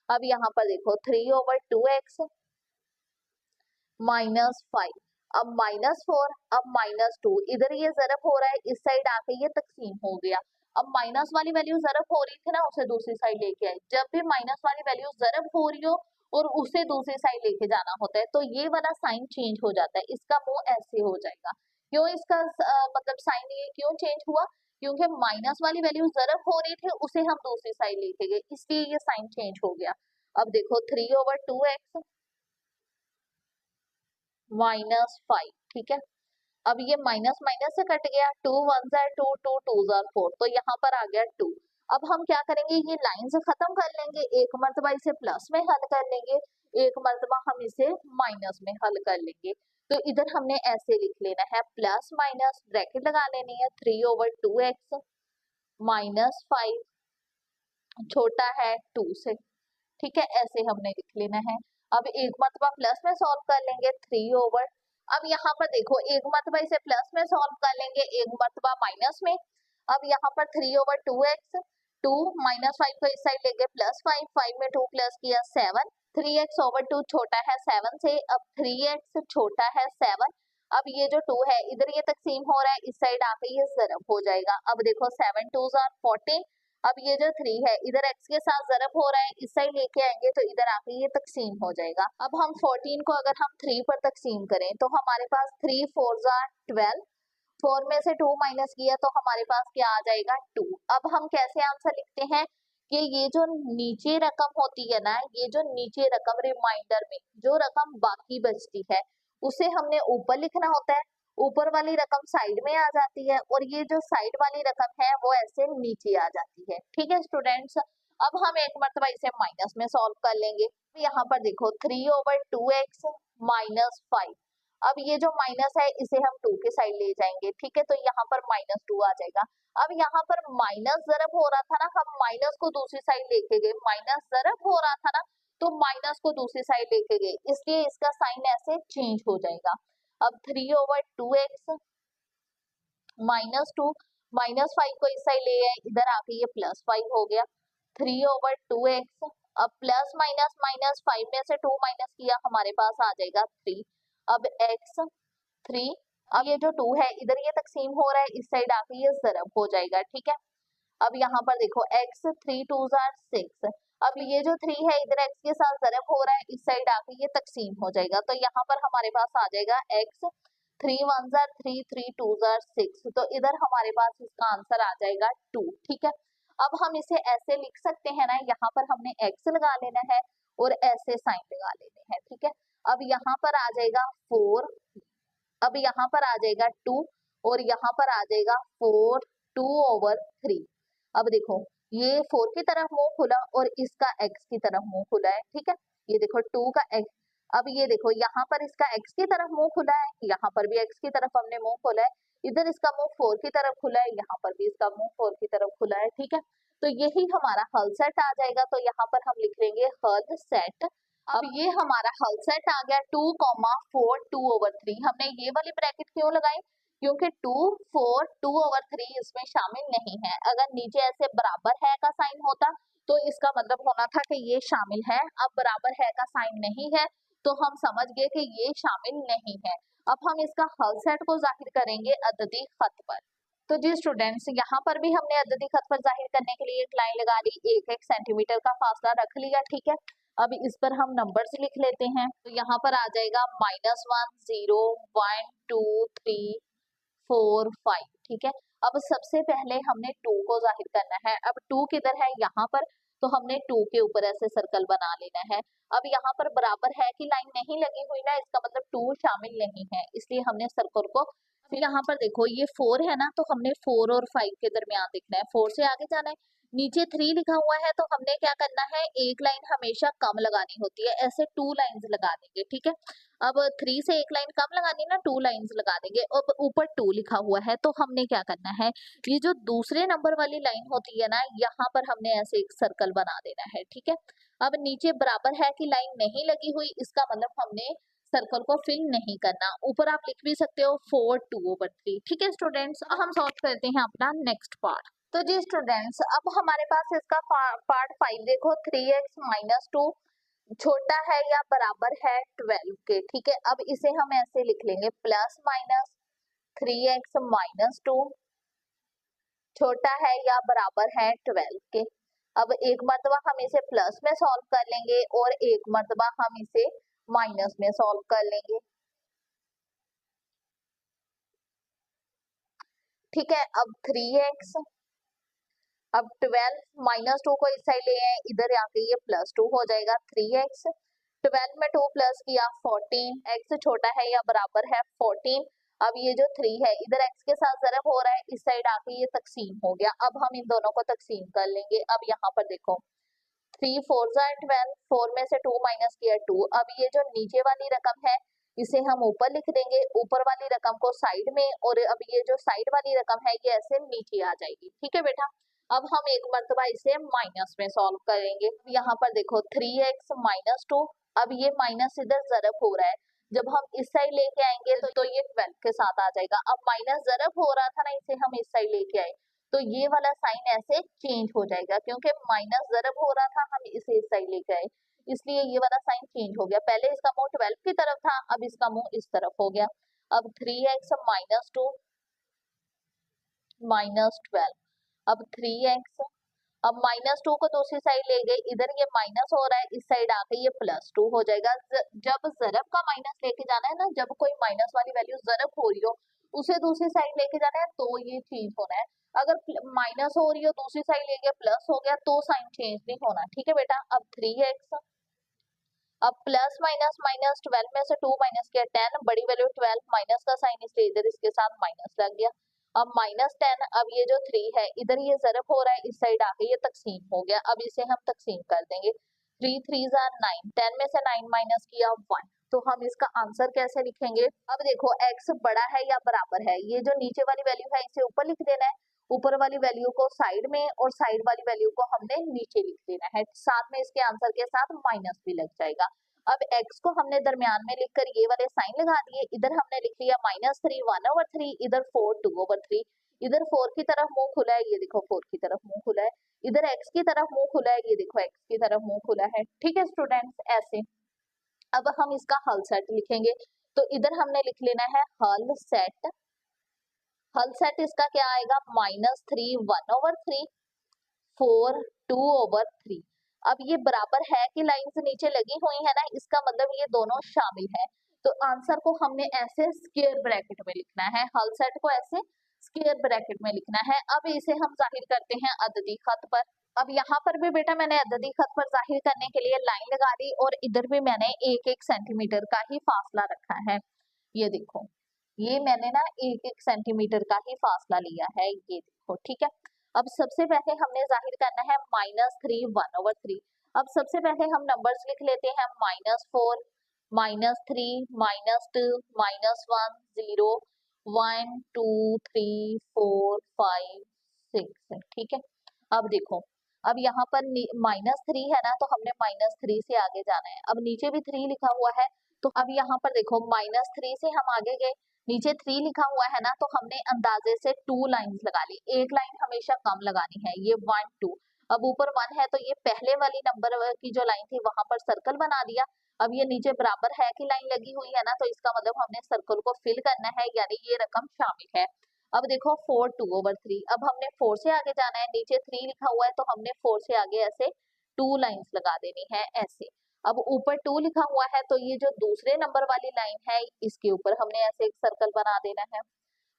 अब यहाँ पर देखो 3/2 x - 5, अब -4, अब -2, इधर ये ज़रब हो रहा है, इस साइड आके ये तकसीम हो गया। अब माइनस वाली वैल्यू ज़रब हो रही थी ना, उसे दूसरी साइड लेके आए। जब भी माइनस वाली वैल्यू ज़रब हो रही हो और उसे दूसरी साइड लेके जाना होता है तो ये वाला साइन चेंज हो जाता है, इसका मुंह ऐसे हो जाएगा। क्यों इसका मतलब साइन ये क्यों चेंज हुआ, क्योंकि माइनस वाली वैल्यू ज़रब हो रही थी, उसे हम दूसरी साइड लेके गए, इसलिए ये साइन चेंज हो गया। अब देखो 3/2 x - 5। ठीक है, अब ये माइनस माइनस से कट गया, 2 1 जार 2, 2 2 जार 4, तो यहाँ पर आ गया 2। अब हम क्या करेंगे, ये लाइन से खत्म कर लेंगे, एक मर्तबा इसे प्लस में हल कर लेंगे, एक मर्तबा हम इसे माइनस में हल कर लेंगे। तो इधर हमने ऐसे लिख लेना है, प्लस माइनस ब्रैकेट लगा लेनी है, 3/2 x - 5 छोटा है 2 से। ठीक है, ऐसे हमने लिख लेना है। अब एक मर्तबा प्लस में सॉल्व कर लेंगे 3 अब यहाँ पर देखो एक मर्तबा इसे प्लस में सॉल्व कर लेंगे, एक मर्तबा माइनस में। अब यहाँ पर 3/2 x 2 -5 को इस साइड लेके +5, 5 में 2 प्लस किया 7, 3x/2 छोटा है 7 से, अब 3x छोटा है 7। अब ये जो 2 है इधर ये तकसीम हो रहा है, इस साइड आके ये ज़रब हो जाएगा। अब देखो 7 2 जार 14, अब ये जो 3 है इधर x के साथ ज़रब हो रहा है, इस साइड लेके आएंगे तो इधर आके ये तकसीम हो जाएगा। अब हम 14 को अगर हम 3 पर तकसीम करें तो हमारे पास 3 4 जार 12, 4 में से 2 माइनस किया तो हमारे पास क्या आ जाएगा 2। अब हम कैसे आंसर लिखते हैं कि ये जो नीचे रकम होती है ना, ये जो नीचे रकम रिमाइंडर में जो रकम बाकी बचती है उसे हमने ऊपर लिखना होता है, ऊपर वाली रकम साइड में आ जाती है और ये जो साइड वाली रकम है वो ऐसे नीचे आ जाती है। ठीक है स्टूडेंट्स, अब हम एक मरतबा इसे माइनस में सॉल्व कर लेंगे। यहाँ पर देखो 3/2x माइनस 5। अब ये जो माइनस है इसे हम 2 के साइड ले जाएंगे, ठीक है, तो यहाँ पर -2 आ जाएगा। अब यहाँ पर माइनस ज़रब हो रहा था ना, हम माइनस को दूसरी साइड लेके गए, माइनस ज़रब हो रहा था ना तो माइनस को दूसरी साइड लेके गए, इसलिए इसका साइन ऐसे चेंज हो जाएगा। अब 3/2x -2 -5 को इस साइड ले आए, इधर आके ये +5 हो गया। 3/2x, अब प्लस माइनस माइनस 5 में से 2 माइनस किया हमारे पास आ जाएगा 3। अब x 3, अब ये जो 2 है इधर ये तकसीम हो रहा है, इस साइड आके ये ज़रब हो जाएगा। ठीक है, अब यहाँ पर देखो x 3 2s are 6। अब ये जो 3 है इधर x के साथ ज़रब हो रहा है, इस साइड आके ये तकसीम हो जाएगा, तो यहाँ पर हमारे पास आ जाएगा x 3 1s are 3 3 2s are 6, तो इधर हमारे पास इसका आंसर आ जाएगा 2। ठीक है, अब हम इसे ऐसे लिख सकते हैं ना, यहाँ पर हमने x लगा लेना है और ऐसे साइन लगा लेने हैं। ठीक है, अब यहाँ पर आ जाएगा 4, अब यहाँ पर आ जाएगा 2 और यहाँ पर आ जाएगा 4 2/3। अब देखो ये 4 की तरफ मुंह खुला और इसका x की तरफ मुंह खुला है। ठीक है, ये देखो 2 का x, अब ये देखो यहाँ पर इसका x की तरफ मुंह खुला है, यहाँ पर भी x की तरफ हमने मुंह खोला है, इधर इसका मुंह 4 की तरफ खुला है, यहाँ पर भी इसका मुंह 4 की तरफ खुला है। ठीक है, तो यही हमारा हल सेट आ जाएगा, तो यहाँ पर हम लिख लेंगे हल सेट। अब ये हमारा हल सेट आ गया 2, 4 2/3। हमने ये वाली ब्रैकेट क्यों लगाई, क्योंकि 2 4 2/3 इसमें शामिल नहीं है। अगर नीचे ऐसे बराबर है का साइन होता तो इसका मतलब होना था कि ये शामिल है, अब बराबर है का साइन नहीं है तो हम समझ गए कि ये शामिल नहीं है। अब हम इसका हल सेट को जाहिर करेंगे अददी खत पर। तो जी स्टूडेंट्स, यहाँ पर भी हमने अददी खत पर जाहिर करने के लिए एक लाइन लगा ली, 1 सेंटीमीटर का फासला रख लिया। ठीक है, अब इस पर हम नंबर्स लिख लेते हैं, तो यहाँ पर आ जाएगा -1 0 1 2 3 4 5। ठीक है, अब सबसे पहले हमने 2 को जाहिर करना है। अब 2 किधर है, यहाँ पर, तो हमने 2 के ऊपर ऐसे सर्कल बना लेना है। अब यहाँ पर बराबर है की लाइन नहीं लगी हुई ना, इसका मतलब 2 शामिल नहीं है, इसलिए हमने सर्कल को, फिर यहाँ पर देखो ये 4 है ना, तो हमने 4 और 5 के दरमियान देखना है, 4 से आगे जाना है। नीचे 3 लिखा हुआ है तो हमने क्या करना है, एक लाइन हमेशा कम लगानी होती है, ऐसे 2 लाइंस लगा देंगे। ठीक है, अब 3 से एक लाइन कम लगानी ना, 2 लाइंस लगा देंगे। अब ऊपर 2 लिखा हुआ है तो हमने क्या करना है, ये जो दूसरे नंबर वाली लाइन होती है ना, यहाँ पर हमने ऐसे एक सर्कल बना देना है। ठीक है, अब नीचे बराबर है कि लाइन नहीं लगी हुई, इसका मतलब हमने सर्कल को फिल नहीं करना। ऊपर आप लिख भी सकते हो 4 2/3। ठीक है स्टूडेंट्स, अब हम सॉल्व करते हैं अपना नेक्स्ट पार्ट। तो जी स्टूडेंट्स, अब हमारे पास इसका पार्ट 5 देखो, 3x - 2 छोटा है या बराबर है 12 के। ठीक है, अब इसे हम ऐसे लिख लेंगे +-3x - 2 छोटा है या बराबर है 12 के। अब एक मरतबा हम इसे प्लस में सॉल्व कर लेंगे और एक मरतबा हम इसे माइनस में सॉल्व कर लेंगे। ठीक है, अब 3x, अब 12 -2 को इस साइड ले आए, इधर आके ये +2 हो जाएगा। 3x 12 में 2 प्लस किया 14, x छोटा है या बराबर है 14। अब ये जो 3 है इधर x के साथ ज़रब हो रहा है, इस साइड आके ये तकसीम हो गया। अब हम इन दोनों को तकसीम कर लेंगे। अब यहाँ पर देखो 3 4 12, 4 में से 2 माइनस किया 2। अब ये जो नीचे वाली रकम है इसे हम ऊपर लिख देंगे, ऊपर वाली रकम को साइड में, और अब ये जो साइड वाली रकम है ये ऐसे नीचे आ जाएगी। ठीक है बेटा, अब हम एक मरतबा इसे माइनस में सॉल्व करेंगे। यहाँ पर देखो 3x - 2, अब ये माइनस इधर ज़रब हो रहा है, जब हम इस साइड लेके आएंगे तो ये 12 के साथ आ जाएगा। अब माइनस ज़रब हो रहा था ना, इसे हम इस साइड लेके आए तो ये वाला साइन ऐसे चेंज हो जाएगा, क्योंकि माइनस ज़रब हो रहा था, हम इसे इस साइड लेके आए, इसलिए ये वाला साइन चेंज हो गया। पहले इसका मुंह 12 की तरफ था, अब इसका मुंह इस तरफ हो गया। अब 3x - 2 -12, अब 3x, अब -2 को दूसरी साइड ले गए, इधर ये माइनस हो रहा है, इस साइड आके ये +2 हो जाएगा। जब ज़रब का माइनस लेके जाना है ना, जब कोई माइनस वाली वैल्यू ज़रब हो रही हो उसे दूसरी साइड लेके जाना है तो ये चेंज होना है। अगर माइनस हो रही हो दूसरी साइड ले गया प्लस हो गया तो साइन चेंज नहीं होना, ठीक है बेटा। अब 3x, अब प्लस माइनस माइनस 12 में से 2 माइनस किया 10, बड़ी वैल्यू 12, माइनस का साइन इसलिए इधर इसके साथ माइनस लग गया। अब -10, अब ये जो 3 है इधर ये ज़रब हो रहा है, इस साइड आके ये तकसीम हो गया। अब इसे हम तकसीम कर देंगे, 3 3 9, 10 में से 9 माइनस किया 1। तो हम इसका आंसर कैसे लिखेंगे? अब देखो x बड़ा है या बराबर है, ये जो नीचे वाली वैल्यू है इसे ऊपर लिख देना है, ऊपर वाली वैल्यू को साइड में और साइड वाली वैल्यू को हमने नीचे लिख देना है, साथ में इसके आंसर के साथ माइनस भी लग जाएगा। अब x को हमने दरमियान में लिखकर ये वाले साइन लगा दिए, इधर हमने लिख लिया -3 1/3, इधर 4 2/3, इधर 4 की तरफ मुंह खुला है, ये देखो 4 की तरफ मुंह खुला है, इधर x की तरफ मुंह खुला है, ये देखो x की तरफ मुंह खुला है, ठीक है स्टूडेंट्स, ऐसे। अब हम इसका हल सेट लिखेंगे, तो इधर हमने लिख लेना है हल सेट। हल सेट इसका क्या आएगा? -3 1/3, 4 2/3। अब ये बराबर है कि लाइंस नीचे लगी हुई है ना, इसका मतलब ये दोनों शामिल है। तो आंसर को हमने ऐसे स्क्वायर ब्रैकेट में लिखना है, हल सेट को ऐसे स्क्वायर ब्रैकेट में लिखना है। अब इसे हम जाहिर करते हैं अददी खत पर। अब यहाँ पर भी बेटा मैंने अददी खत पर जाहिर करने के लिए लाइन लगा दी और इधर भी मैंने 1-1 सेंटीमीटर का ही फासला रखा है। ये देखो, ये मैंने ना 1-1 सेंटीमीटर का ही फासला लिया है, ये देखो, ठीक है। अब सबसे पहले हमने जाहिर करना है -3 1/3। अब सबसे पहले हम नंबर्स लिख लेते हैं, -4 -3 -2 -1 0 1 2 3 4 5 6, ठीक है। अब देखो, अब यहाँ पर -3 है ना, तो हमने -3 से आगे जाना है। अब नीचे भी 3 लिखा हुआ है, तो अब यहाँ पर देखो -3 से हम आगे गए, नीचे 3 लिखा हुआ है ना, तो हमने अंदाजे से 2 लाइंस लगा ली, एक लाइन हमेशा कम लगानी है, ये 1 2। अब ऊपर 1 है तो ये पहले वाली नंबर की जो लाइन थी वहां पर सर्कल बना दिया। अब ये नीचे बराबर है कि लाइन लगी हुई है ना, तो इसका मतलब हमने सर्कल को फिल करना है, यानी ये रकम शामिल है। अब देखो 4 2/3, अब हमने 4 से आगे जाना है, नीचे 3 लिखा हुआ है तो हमने 4 से आगे ऐसे 2 लाइंस लगा देनी है, ऐसे। अब ऊपर 2 लिखा हुआ है तो ये जो दूसरे नंबर वाली लाइन है इसके ऊपर हमने ऐसे एक सर्कल बना देना है।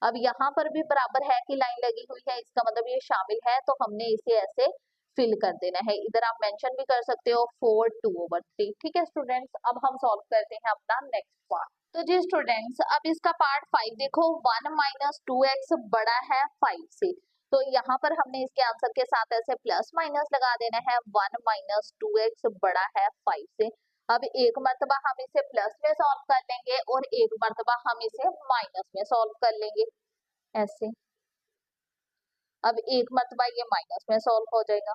अब यहाँ पर भी बराबर है कि लाइन लगी हुई है, इसका मतलब ये शामिल है, तो हमने इसे ऐसे फिल कर देना है। इधर आप मेंशन भी कर सकते हो 4 2/3, ठीक है स्टूडेंट्स। अब हम सॉल्व करते हैं अपना नेक्स्ट पार्ट। तो जी स्टूडेंट्स, अब इसका पार्ट 5 देखो, 1 - 2x बड़ा है 5 से, तो यहाँ पर हमने इसके आंसर के साथ ऐसे प्लस माइनस लगा देना है, 1 - 2x बड़ा है 5 से। अब एक मर्तबा हम इसे प्लस में सॉल्व कर लेंगे और एक मर्तबा हम इसे माइनस में सॉल्व कर लेंगे, ऐसे। अब एक मर्तबा ये माइनस में सॉल्व हो जाएगा।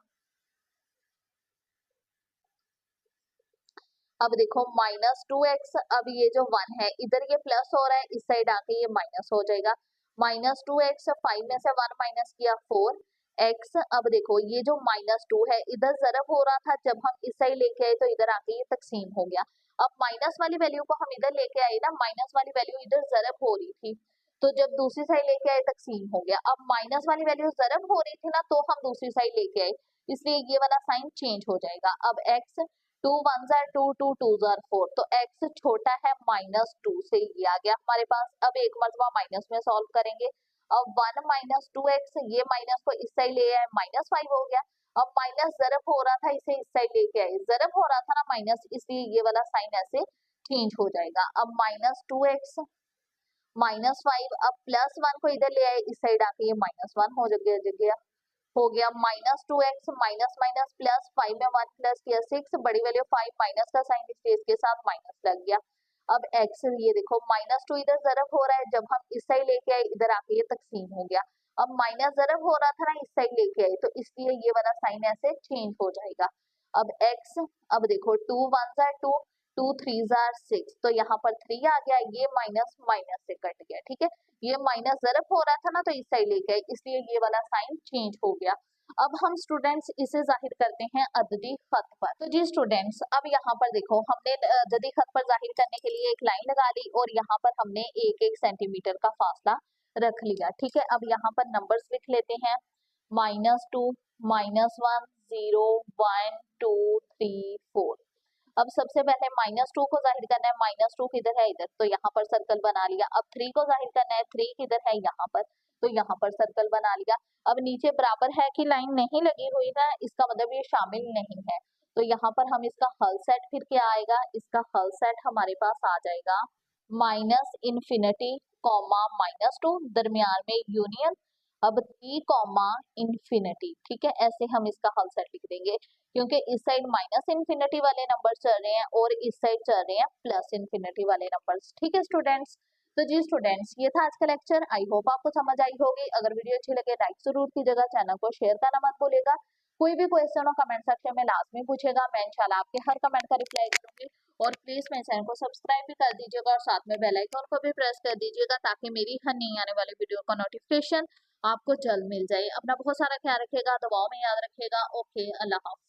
अब देखो -2x, अब ये जो 1 है इधर ये प्लस हो रहा है, इस साइड आके ये माइनस हो जाएगा। -2x, 5 में से 1 माइनस किया 4x। अब देखो ये जो -2 है इधर ज़रब हो रहा था, जब हम इस साइड लेके आए तो इधर आके ये तकसीम हो गया। अब माइनस वाली वैल्यू को हम इधर लेके आए ना, माइनस वाली वैल्यू इधर ज़रब हो रही थी, तो जब दूसरी साइड लेके आए तकसीम हो गया। अब माइनस वाली वैल्यू ज़रब हो रही थी ना, तो हम दूसरी साइड लेके आए, इसलिए ये वाला साइन चेंज हो जाएगा। अब x 2 1 2 2 2 4, तो x छोटा है -2 से, ये आ गया हमारे पास। अब एक मरतबा माइनस में सॉल्व करेंगे। अब 1 - 2x, ये माइनस को इस साइड ले आए, -5 हो गया। अब माइनस ज़रब हो रहा था, इसे इस साइड लेके आए, ज़रब हो रहा था ना माइनस, इसलिए ये वाला साइन ऐसे चेंज हो जाएगा। अब -2x -5, अब +1 को इधर ले आए, इस साइड आके ये -1 हो गया हो गया। -2x माइनस माइनस प्लस, 5 में 1 प्लस किया 6, बड़ी वैल्यू 5, माइनस का साइन इसलिए इसके साथ माइनस लग गया। अब x, ये देखो -2 इधर ज़रब हो रहा है, जब हम इस साइड लेके आए इधर आके ये तकसीम हो गया। अब माइनस ज़रब हो रहा था ना, इस साइड लेके आए, तो इसलिए ये वाला साइन ऐसे चेंज हो जाएगा। अब x, अब देखो 2 1 2 2 3 6, तो यहाँ पर 3 आ गया, ये माइनस माइनस से कट गया, ठीक है। ये माइनस ज़रब हो रहा था ना, तो इस साइड लेके आए, इसलिए ये वाला साइन चेंज हो गया। अब हम स्टूडेंट्स इसे जाहिर करते हैं अददी खत पर। तो जी स्टूडेंट्स, अब यहाँ पर देखो हमने अददी खत पर जाहिर करने के लिए एक लाइन लगा ली और यहाँ पर हमने 1-1 सेंटीमीटर का फासला रख लिया, ठीक है। अब यहाँ पर नंबर्स लिख लेते हैं, -2 -1 0 1 2 3 4। अब सबसे पहले -2 को जाहिर करना है, -2 किधर है इधर, तो यहाँ पर सर्कल बना लिया। अब 3 को जाहिर करना है, 3 किधर है यहाँ पर, तो यहाँ पर सर्कल बना लिया। अब नीचे बराबर है कि लाइन नहीं लगी हुई ना, इसका मतलब ये शामिल नहीं है, तो यहाँ पर हम इसका हल सेट फिर क्या आएगा, इसका हल सेट हमारे पास आ जाएगा -∞, -2, दरमियान में यूनियन, अब 3, ठीक है, ऐसे हम इसका हल सेट लिख देंगे, क्योंकि इस साइड -∞ वाले नंबर चल रहे हैं और इस साइड चल रहे हैं +∞ वाले नंबर्स। ठीक है स्टूडेंट्स, तो जी स्टूडेंट्स ये था आज का लेक्चर। आई होप आपको समझ आई होगी। अगर वीडियो अच्छी लगे लाइक जरूर कीजिएगा, चैनल को शेयर करना मत भूलिएगा। कोई भी क्वेश्चन हो कमेंट सेक्शन में लाजमी पूछेगा, मैं इंशाल्लाह आपके हर कमेंट का रिप्लाई करूंगी। और प्लीज मेरे चैनल को सब्सक्राइब भी कर दीजिएगा और साथ में बेल आइकन को भी प्रेस कर दीजिएगा, ताकि मेरी हर नई आने वाली वीडियो का नोटिफिकेशन आपको जल्द मिल जाए। अपना बहुत सारा ख्याल रखिएगा, दुआओं में याद रखिएगा। ओके, अल्लाह हाफिज।